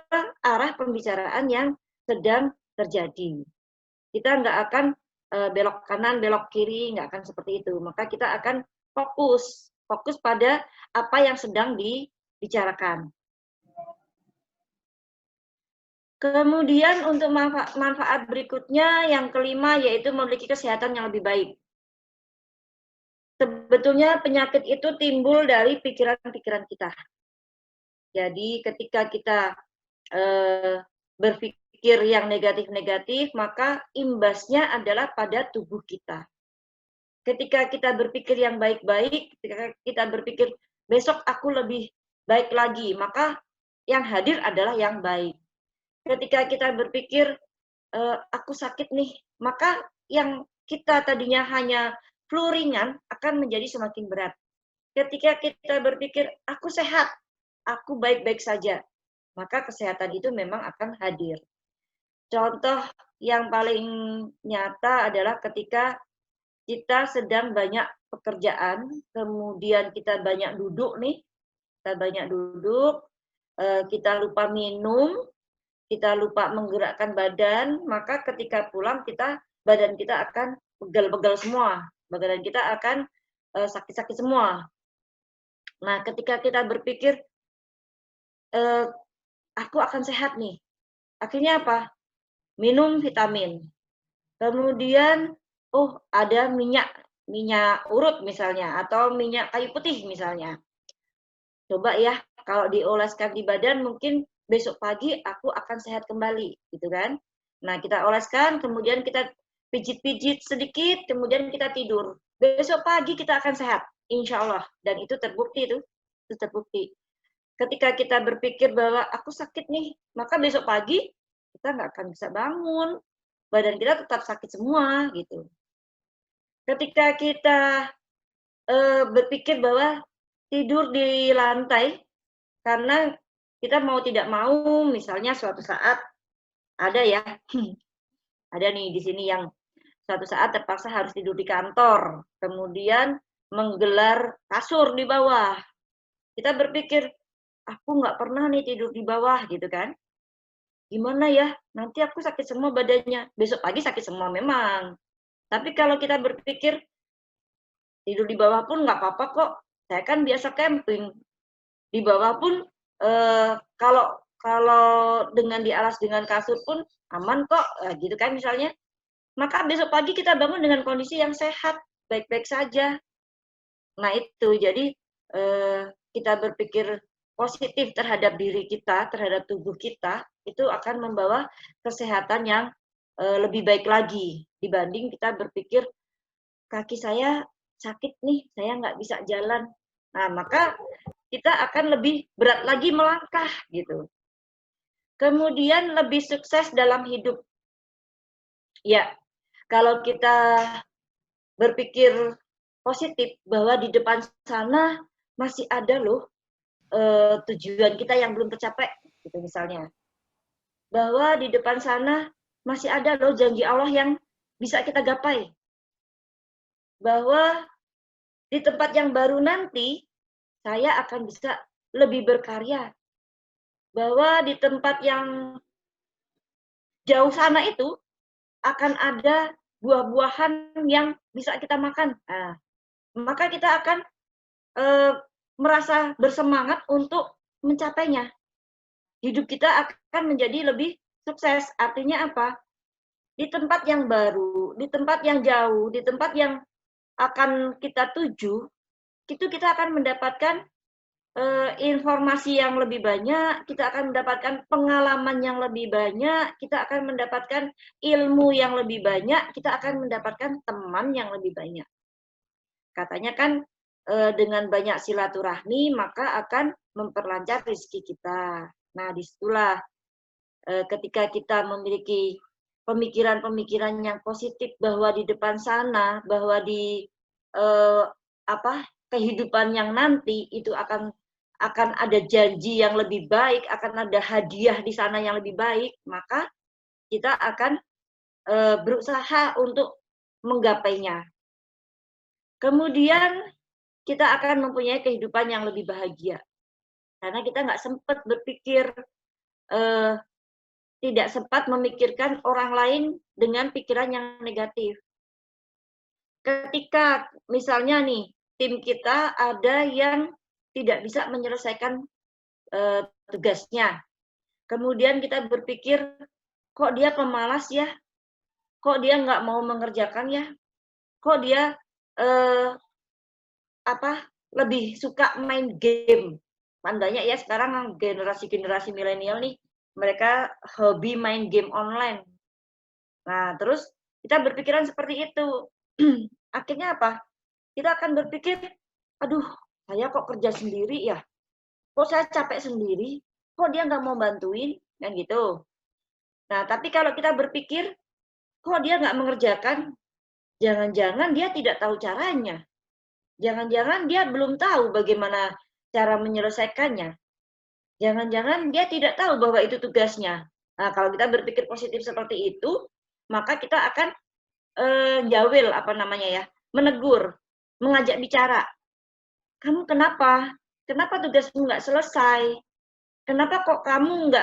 arah pembicaraan yang sedang terjadi. Kita nggak akan belok kanan, belok kiri, nggak akan seperti itu. Maka kita akan fokus pada apa yang sedang dibicarakan. Kemudian untuk manfaat berikutnya, yang kelima, yaitu memiliki kesehatan yang lebih baik. Sebetulnya penyakit itu timbul dari pikiran-pikiran kita. Jadi ketika kita berpikir yang negatif-negatif, maka imbasnya adalah pada tubuh kita. Ketika kita berpikir yang baik-baik, ketika kita berpikir besok aku lebih baik lagi, maka yang hadir adalah yang baik. Ketika kita berpikir aku sakit nih, maka yang kita tadinya hanya flu ringan akan menjadi semakin berat. Ketika kita berpikir aku sehat, aku baik-baik saja, maka kesehatan itu memang akan hadir. Contoh yang paling nyata adalah ketika kita sedang banyak pekerjaan, kemudian kita banyak duduk nih, kita lupa minum, kita lupa menggerakkan badan, maka ketika pulang badan kita akan pegal-pegal semua, badan kita akan sakit-sakit semua. Nah, ketika kita berpikir aku akan sehat nih, akhirnya apa? Minum vitamin. Kemudian ada minyak urut misalnya, atau minyak kayu putih misalnya. Coba ya, kalau dioleskan di badan mungkin besok pagi aku akan sehat kembali, gitu kan? Nah, kita oleskan, kemudian kita pijit-pijit sedikit, kemudian kita tidur. Besok pagi kita akan sehat, insya Allah. Dan itu terbukti itu terbukti. Ketika kita berpikir bahwa aku sakit nih, maka besok pagi kita nggak akan bisa bangun, badan kita tetap sakit semua, gitu. Ketika kita berpikir bahwa tidur di lantai, karena kita mau tidak mau, misalnya suatu saat ada ya, ada nih di sini yang suatu saat terpaksa harus tidur di kantor, kemudian menggelar kasur di bawah. Kita berpikir, aku nggak pernah nih tidur di bawah, gitu kan? Gimana ya? Nanti aku sakit semua badannya. Besok pagi sakit semua memang. Tapi kalau kita berpikir, tidur di bawah pun nggak apa-apa kok. Saya kan biasa camping. Di bawah pun, kalau kalau dengan dialas dengan kasur pun aman kok, gitu kan misalnya. Maka besok pagi kita bangun dengan kondisi yang sehat, baik-baik saja. Nah itu, jadi kita berpikir positif terhadap diri kita, terhadap tubuh kita, itu akan membawa kesehatan yang lebih baik lagi dibanding kita berpikir kaki saya sakit nih, saya nggak bisa jalan. Nah, maka kita akan lebih berat lagi melangkah gitu. Kemudian lebih sukses dalam hidup. Ya, kalau kita berpikir positif bahwa di depan sana masih ada loh tujuan kita yang belum tercapai, gitu misalnya. Bahwa di depan sana masih ada loh janji Allah yang bisa kita gapai. Bahwa di tempat yang baru nanti saya akan bisa lebih berkarya. Bahwa di tempat yang jauh sana itu akan ada buah-buahan yang bisa kita makan. Nah, maka kita akan merasa bersemangat untuk mencapainya. Hidup kita akan menjadi lebih sukses. Artinya apa? Di tempat yang baru, di tempat yang jauh, di tempat yang akan kita tuju, itu kita akan mendapatkan informasi yang lebih banyak, kita akan mendapatkan pengalaman yang lebih banyak, kita akan mendapatkan ilmu yang lebih banyak, kita akan mendapatkan teman yang lebih banyak. Katanya kan dengan banyak silaturahmi maka akan memperlancar rezeki kita. Nah, disitulah ketika kita memiliki pemikiran-pemikiran yang positif bahwa di depan sana, bahwa di kehidupan yang nanti itu akan ada janji yang lebih baik, akan ada hadiah di sana yang lebih baik, maka kita akan berusaha untuk menggapainya. Kemudian kita akan mempunyai kehidupan yang lebih bahagia. Karena kita nggak sempat berpikir, tidak sempat memikirkan orang lain dengan pikiran yang negatif. Ketika misalnya nih, tim kita ada yang tidak bisa menyelesaikan tugasnya. Kemudian kita berpikir, kok dia pemalas ya? Kok dia nggak mau mengerjakan ya? Kok dia lebih suka main game? Pandanya ya sekarang generasi-generasi milenial nih, mereka hobi main game online. Nah, terus kita berpikiran seperti itu. Akhirnya apa? Kita akan berpikir, aduh, saya kok kerja sendiri ya? Kok saya capek sendiri? Kok dia nggak mau bantuin? Kan gitu. Nah, tapi kalau kita berpikir, kok dia nggak mengerjakan? Jangan-jangan dia tidak tahu caranya. Jangan-jangan dia belum tahu bagaimana cara menyelesaikannya. Jangan-jangan dia tidak tahu bahwa itu tugasnya. Nah, kalau kita berpikir positif seperti itu, maka kita akan menegur, mengajak bicara. Kamu kenapa? Kenapa tugasmu nggak selesai? Kenapa kok kamu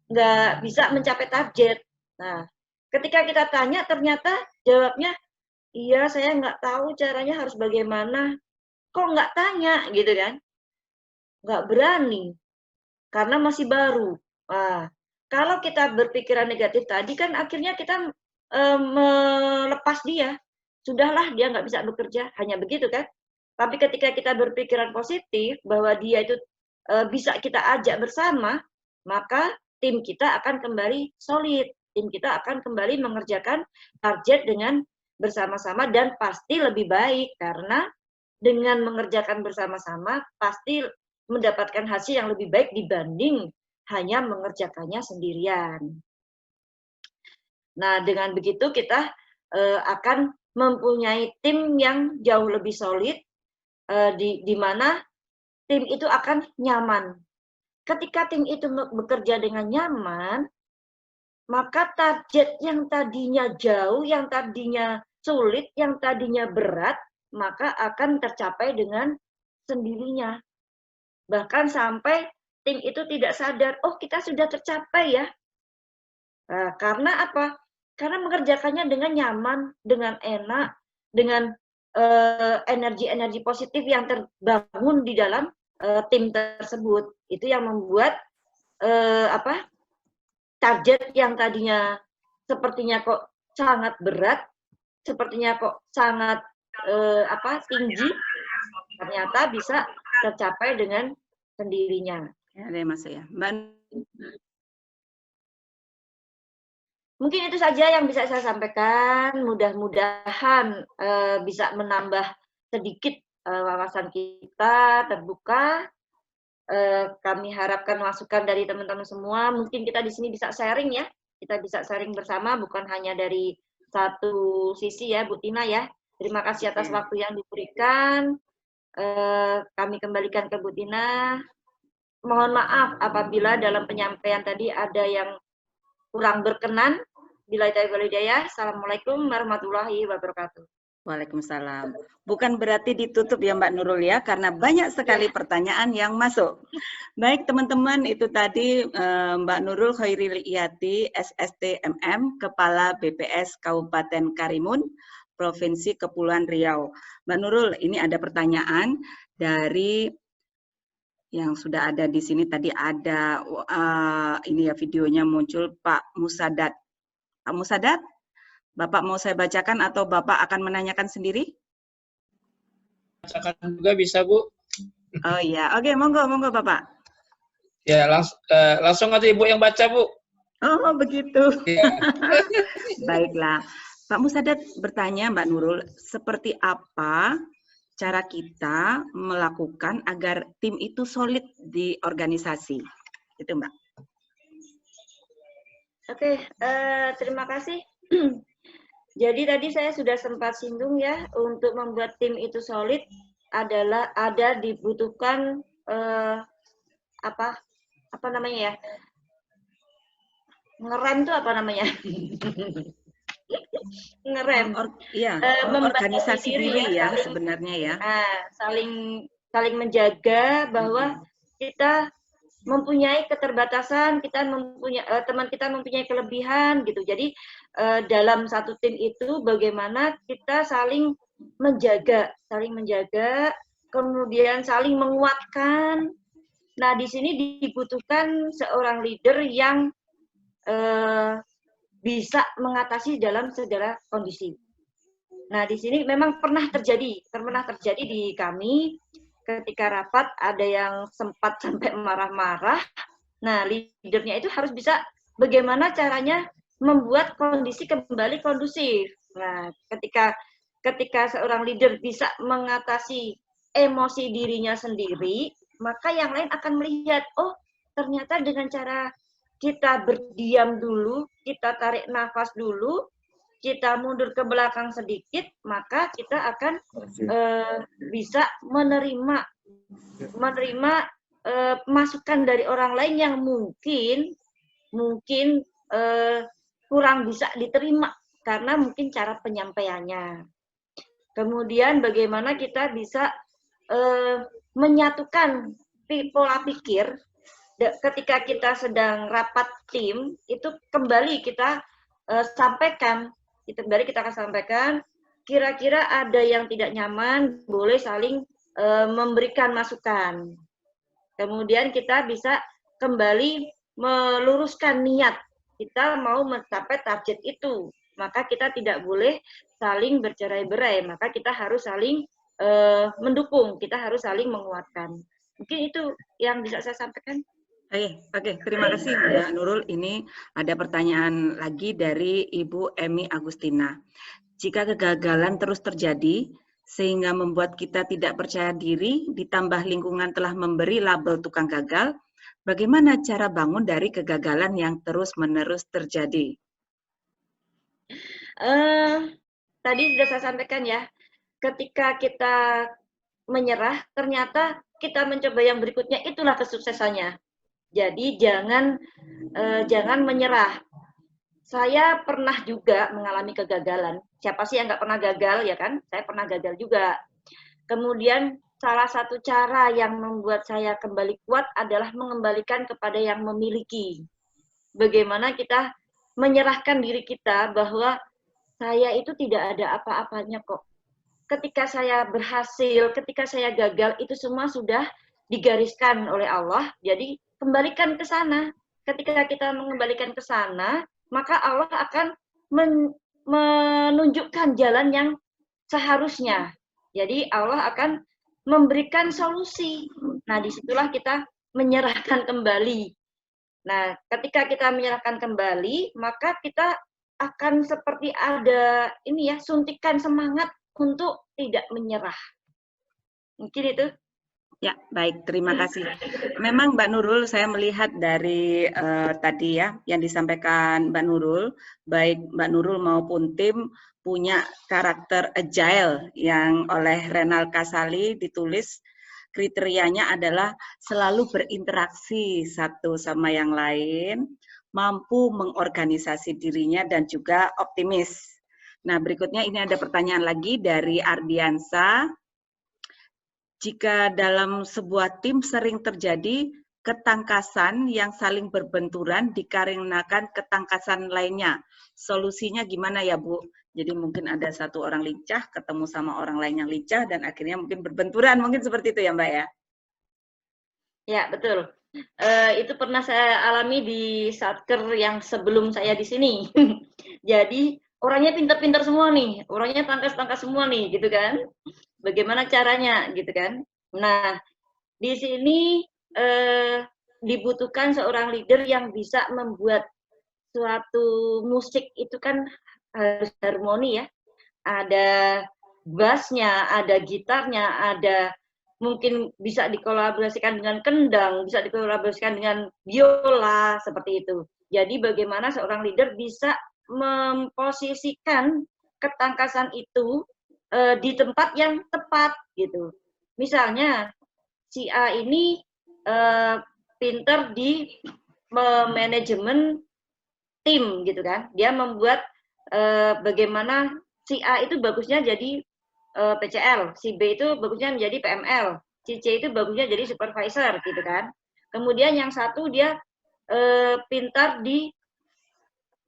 nggak bisa mencapai target? Nah, ketika kita tanya, ternyata jawabnya, iya saya nggak tahu caranya harus bagaimana. Kok nggak tanya, gitu kan? Nggak berani, karena masih baru. Nah, kalau kita berpikiran negatif tadi kan akhirnya kita melepas dia. Sudahlah, dia nggak bisa bekerja, hanya begitu kan? Tapi ketika kita berpikiran positif bahwa dia itu bisa kita ajak bersama, maka tim kita akan kembali solid. Tim kita akan kembali mengerjakan target dengan bersama-sama dan pasti lebih baik karena dengan mengerjakan bersama-sama pasti mendapatkan hasil yang lebih baik dibanding hanya mengerjakannya sendirian. Nah, dengan begitu kita akan mempunyai tim yang jauh lebih solid, di mana tim itu akan nyaman. Ketika tim itu bekerja dengan nyaman, maka target yang tadinya jauh, yang tadinya sulit, yang tadinya berat, maka akan tercapai dengan sendirinya. Bahkan sampai tim itu tidak sadar, oh kita sudah tercapai ya. Nah, karena apa? Karena mengerjakannya dengan nyaman, dengan enak, dengan energi-energi positif yang terbangun di dalam tim tersebut. Itu yang membuat target yang tadinya sepertinya kok sangat berat, sepertinya kok sangat tinggi, ternyata bisa tercapai dengan sendirinya. Ya, deh Mas ya. Mbak, mungkin itu saja yang bisa saya sampaikan. Mudah-mudahan bisa menambah sedikit wawasan kita terbuka. Kami harapkan masukan dari teman-teman semua. Mungkin kita di sini bisa sharing ya. Kita bisa sharing bersama, bukan hanya dari satu sisi ya, Bu Tina ya. Terima kasih atas waktu yang diberikan. Kami kembalikan ke Bu Tina. Mohon maaf apabila dalam penyampaian tadi ada yang kurang berkenan. Billahi taufiq wal hidayah. Assalamualaikum warahmatullahi wabarakatuh. Waalaikumsalam. Bukan berarti ditutup ya Mbak Nurul ya, karena banyak sekali pertanyaan yang masuk. Baik teman-teman, itu tadi Mbak Nurul Khairil-Iyati, SSTMM, Kepala BPS Kabupaten Karimun, Provinsi Kepulauan Riau. Mbak Nurul, ini ada pertanyaan dari yang sudah ada di sini. Tadi ada ini ya videonya muncul Pak Musadat. Pak Musadat? Bapak mau saya bacakan atau Bapak akan menanyakan sendiri? Bacakan juga bisa, Bu. Oh iya, oke, monggo Bapak. Ya, langsung aja Ibu yang baca, Bu. Oh, begitu. Ya. Baiklah. Pak Musadat bertanya, Mbak Nurul, seperti apa cara kita melakukan agar tim itu solid di organisasi? Itu, Mbak. Oke, terima kasih. Jadi tadi saya sudah sempat singgung ya, untuk membuat tim itu solid adalah dibutuhkan apa namanya ya? Ngerem itu apa namanya? Ngerem. Organisasi diri ya sebenarnya ya. Saling menjaga bahwa kita mempunyai keterbatasan, teman kita mempunyai kelebihan gitu. Jadi dalam satu tim itu bagaimana kita saling menjaga, kemudian saling menguatkan. Nah, di sini dibutuhkan seorang leader yang bisa mengatasi dalam segala kondisi. Nah, di sini memang pernah terjadi di kami. Ketika rapat ada yang sempat sampai marah-marah. Nah, leadernya itu harus bisa bagaimana caranya membuat kondisi kembali kondusif. Nah, ketika seorang leader bisa mengatasi emosi dirinya sendiri, maka yang lain akan melihat, oh, ternyata dengan cara kita berdiam dulu, kita tarik nafas dulu, kita mundur ke belakang sedikit, maka kita akan bisa menerima masukan dari orang lain yang mungkin kurang bisa diterima karena mungkin cara penyampaiannya. Kemudian bagaimana kita bisa menyatukan pola pikir ketika kita sedang rapat tim, itu kembali kita sampaikan. Kira-kira ada yang tidak nyaman, boleh saling memberikan masukan. Kemudian kita bisa kembali meluruskan niat kita mau mencapai target itu. Maka kita tidak boleh saling bercerai-berai, maka kita harus saling mendukung, kita harus saling menguatkan. Mungkin itu yang bisa saya sampaikan. Oke, terima kasih Mbak Nurul. Ini ada pertanyaan lagi dari Ibu Emi Agustina. Jika kegagalan terus terjadi, sehingga membuat kita tidak percaya diri, ditambah lingkungan telah memberi label tukang gagal, bagaimana cara bangun dari kegagalan yang terus-menerus terjadi? Tadi sudah saya sampaikan ya, ketika kita menyerah, ternyata kita mencoba yang berikutnya, itulah kesuksesannya. Jadi jangan menyerah. Saya pernah juga mengalami kegagalan. Siapa sih yang nggak pernah gagal, ya kan? Saya pernah gagal juga. Kemudian salah satu cara yang membuat saya kembali kuat adalah mengembalikan kepada yang memiliki. Bagaimana kita menyerahkan diri kita bahwa saya itu tidak ada apa-apanya kok. Ketika saya berhasil, ketika saya gagal, itu semua sudah digariskan oleh Allah. Jadi kembalikan ke sana. Ketika kita mengembalikan ke sana, maka Allah akan menunjukkan jalan yang seharusnya. Jadi Allah akan memberikan solusi. Nah, disitulah kita menyerahkan kembali. Nah, ketika kita menyerahkan kembali, maka kita akan seperti ada ini ya, suntikan semangat untuk tidak menyerah. Mungkin itu. Ya, baik. Terima kasih. Memang Mbak Nurul, saya melihat dari tadi ya, yang disampaikan Mbak Nurul, baik Mbak Nurul maupun tim punya karakter agile yang oleh Renal Kasali ditulis kriterianya adalah selalu berinteraksi satu sama yang lain, mampu mengorganisasi dirinya dan juga optimis. Nah, berikutnya ini ada pertanyaan lagi dari Ardiansa. Jika dalam sebuah tim sering terjadi ketangkasan yang saling berbenturan dikarenakan ketangkasan lainnya, solusinya gimana ya Bu? Jadi mungkin ada satu orang lincah ketemu sama orang lain yang lincah dan akhirnya mungkin berbenturan, mungkin seperti itu ya Mbak ya? Ya, betul. Itu pernah saya alami di satker yang sebelum saya di sini. Jadi orangnya pintar-pintar semua nih, orangnya tangkas-tangkas semua nih, gitu kan? Bagaimana caranya, gitu kan? Nah, di sini dibutuhkan seorang leader yang bisa membuat suatu musik itu kan harus harmoni ya. Ada bassnya, ada gitarnya, ada mungkin bisa dikolaborasikan dengan kendang, bisa dikolaborasikan dengan biola, seperti itu. Jadi bagaimana seorang leader bisa memposisikan ketangkasan itu di tempat yang tepat gitu. Misalnya si A ini pinter di manajemen tim gitu kan. Dia membuat bagaimana si A itu bagusnya jadi PCL, si B itu bagusnya menjadi PML, si C itu bagusnya jadi supervisor gitu kan. Kemudian yang satu dia pintar di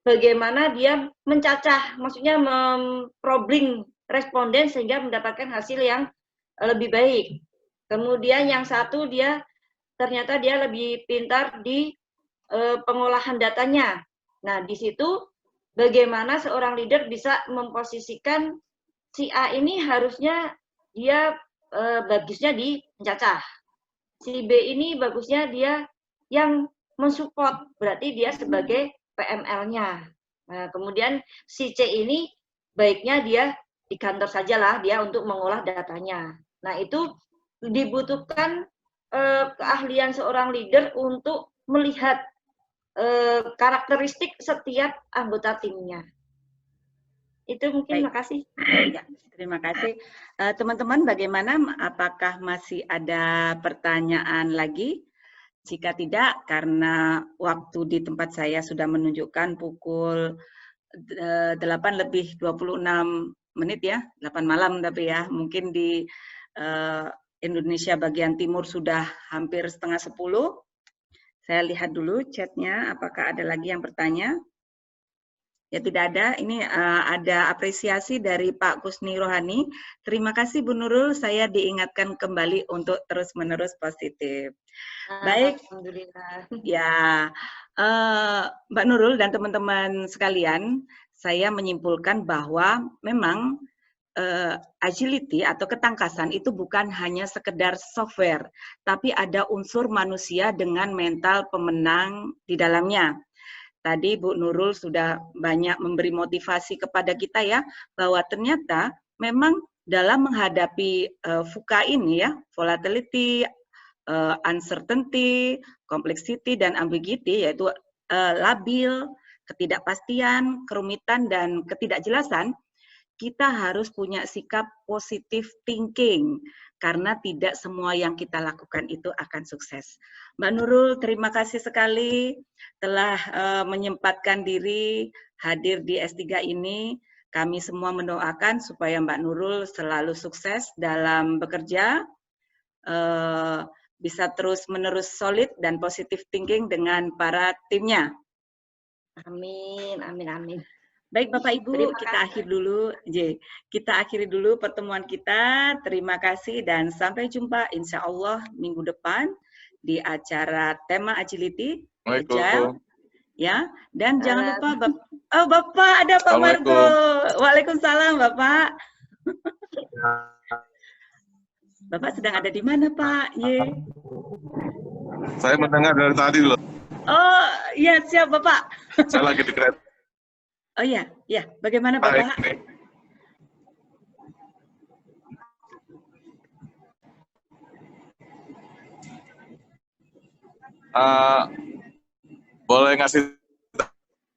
bagaimana dia mencacah, maksudnya memprobing responden sehingga mendapatkan hasil yang lebih baik. Kemudian yang satu dia ternyata dia lebih pintar di pengolahan datanya. Nah, di situ bagaimana seorang leader bisa memposisikan si A ini harusnya dia bagusnya di mencacah. Si B ini bagusnya dia yang mensupport, berarti dia sebagai PML-nya. Nah, kemudian si C ini baiknya dia di kantor sajalah dia untuk mengolah datanya. Nah, itu dibutuhkan keahlian seorang leader untuk melihat karakteristik setiap anggota timnya. Itu mungkin. Baik. Makasih. Ya, terima kasih. Teman-teman, bagaimana? Apakah masih ada pertanyaan lagi? Jika tidak, karena waktu di tempat saya sudah menunjukkan pukul 8:26 ya, 8 malam tapi ya, mungkin di Indonesia bagian timur sudah hampir setengah 10. Saya lihat dulu chatnya, apakah ada lagi yang bertanya? Ya, tidak ada. Ini ada apresiasi dari Pak Kusni Rohani. Terima kasih Bu Nurul, saya diingatkan kembali untuk terus-menerus positif. Baik. Alhamdulillah. Ya, Mbak Nurul dan teman-teman sekalian, saya menyimpulkan bahwa memang agility atau ketangkasan itu bukan hanya sekedar software, tapi ada unsur manusia dengan mental pemenang di dalamnya. Tadi Bu Nurul sudah banyak memberi motivasi kepada kita ya, bahwa ternyata memang dalam menghadapi VUCA ini ya, volatility, uncertainty, complexity, dan ambiguity, yaitu labil, ketidakpastian, kerumitan, dan ketidakjelasan, kita harus punya sikap positive thinking, karena tidak semua yang kita lakukan itu akan sukses. Mbak Nurul, terima kasih sekali telah menyempatkan diri hadir di S3 ini. Kami semua mendoakan supaya Mbak Nurul selalu sukses dalam bekerja, bisa terus-menerus solid dan positive thinking dengan para timnya. Amin, amin, amin. Baik Bapak Ibu, Terima kita akhiri dulu. Kita akhiri dulu pertemuan kita. Terima kasih dan sampai jumpa insya Allah minggu depan di acara tema agility. Agile. Ya, dan jangan lupa Bapak ada Pak Margo. Waalaikumsalam Bapak. Bapak sedang ada di mana Pak? Saya mendengar dari tadi loh. Oh, iya siap Bapak. Saya lagi di kereta. Oh iya, ya. Bagaimana Bapak? Boleh ngasih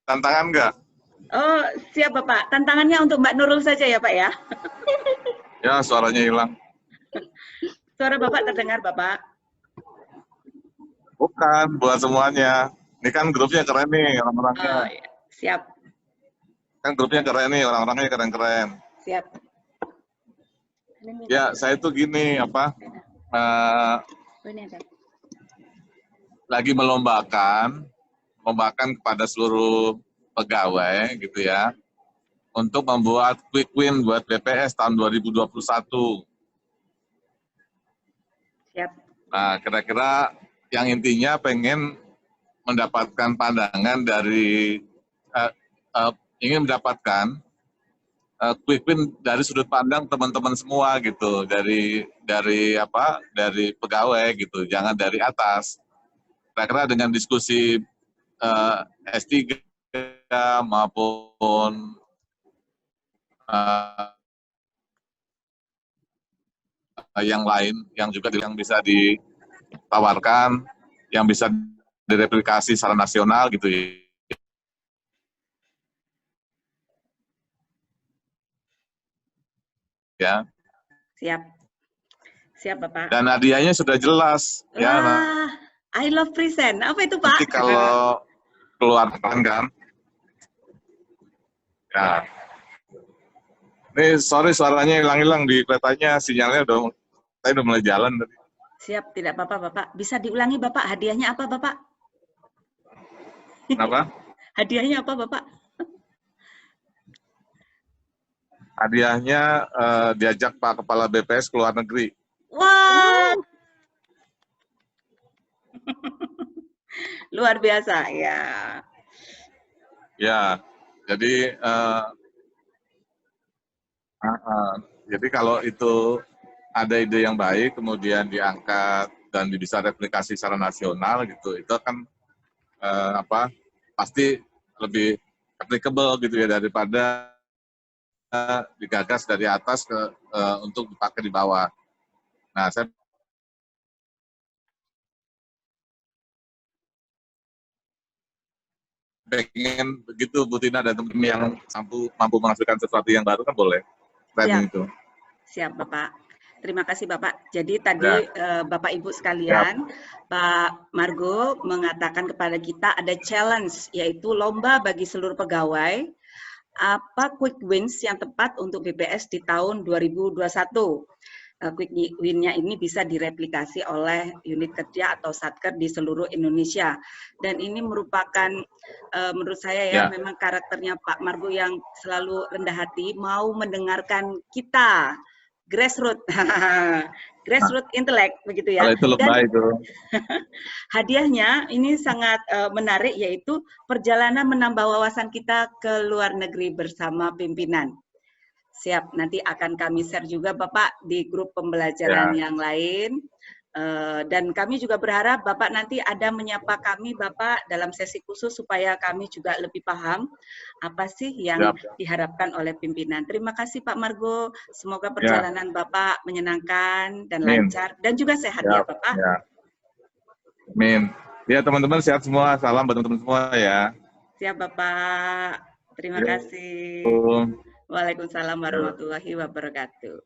tantangan nggak? Oh, siap Bapak. Tantangannya untuk Mbak Nurul saja ya Pak ya? Ya, suaranya hilang. Suara Bapak terdengar Bapak. Bukan, buat semuanya. Ini kan grupnya keren nih, orang-orangnya. Oh, iya. Siap. Kan grupnya keren nih, orang-orangnya keren-keren. Siap. Ya, saya tuh gini, lagi melombakan kepada seluruh pegawai, gitu ya, untuk membuat quick win buat BPS tahun 2021. Siap. Nah, kira-kira yang intinya pengen mendapatkan pandangan dari ingin mendapatkan quick win dari sudut pandang teman-teman semua gitu, dari pegawai gitu, jangan dari atas. Kira-kira dengan diskusi S3 maupun yang lain yang juga yang bisa ditawarkan, yang bisa direplikasi secara nasional gitu ya. Siap. Siap Bapak. Dan hadiahnya sudah jelas. Wah, ya. I love present. Apa itu Pak? Nanti kalau keluar kan. Ya. Ini sorry suaranya hilang-hilang di keretanya, sinyalnya saya udah mulai jalan tadi. Siap, tidak apa-apa Bapak. Bisa diulangi Bapak, hadiahnya apa Bapak? Kenapa? Hadiahnya apa Bapak? Hadiahnya diajak Pak Kepala BPS ke luar negeri. Wah, luar biasa ya. Ya, jadi kalau itu ada ide yang baik, kemudian diangkat dan bisa replikasi secara nasional gitu, itu kan pasti lebih applicable gitu ya daripada digagas dari atas untuk dipakai di bawah. Nah, saya pengen begitu Bu Tina dan teman-teman yang mampu menghasilkan sesuatu yang baru kan boleh. Siap. Itu. Siap Bapak. Terima kasih Bapak. Jadi tadi Bapak Ibu sekalian, Pak Margo mengatakan kepada kita ada challenge, yaitu lomba bagi seluruh pegawai. Apa quick wins yang tepat untuk BPS di tahun 2021? Quick win-nya ini bisa direplikasi oleh unit kerja atau satker di seluruh Indonesia. Dan ini merupakan, menurut saya ya, memang karakternya Pak Margo yang selalu rendah hati, mau mendengarkan kita, grassroots, grassroots intellect, begitu ya. Kalau itu lebay itu. Hadiahnya ini sangat menarik, yaitu perjalanan menambah wawasan kita ke luar negeri bersama pimpinan. Siap, nanti akan kami share juga Bapak di grup pembelajaran yang lain. Dan kami juga berharap Bapak nanti ada menyapa kami Bapak dalam sesi khusus supaya kami juga lebih paham apa sih yang diharapkan oleh pimpinan. Terima kasih Pak Margo, semoga perjalanan Bapak menyenangkan dan lancar dan juga sehat ya Bapak. Amin. Ya teman-teman sehat semua, salam buat teman-teman semua ya. Siap Bapak, terima kasih. Waalaikumsalam warahmatullahi wabarakatuh.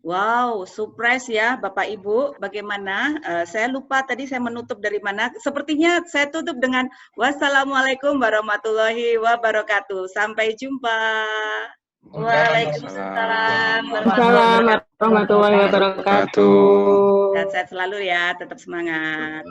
Wow, surprise ya Bapak Ibu. Bagaimana? Saya lupa tadi saya menutup dari mana. Sepertinya saya tutup dengan wassalamualaikum warahmatullahi wabarakatuh. Sampai jumpa. Waalaikumsalam warahmatullahi wabarakatuh. Sehat-sehat selalu ya, tetap semangat.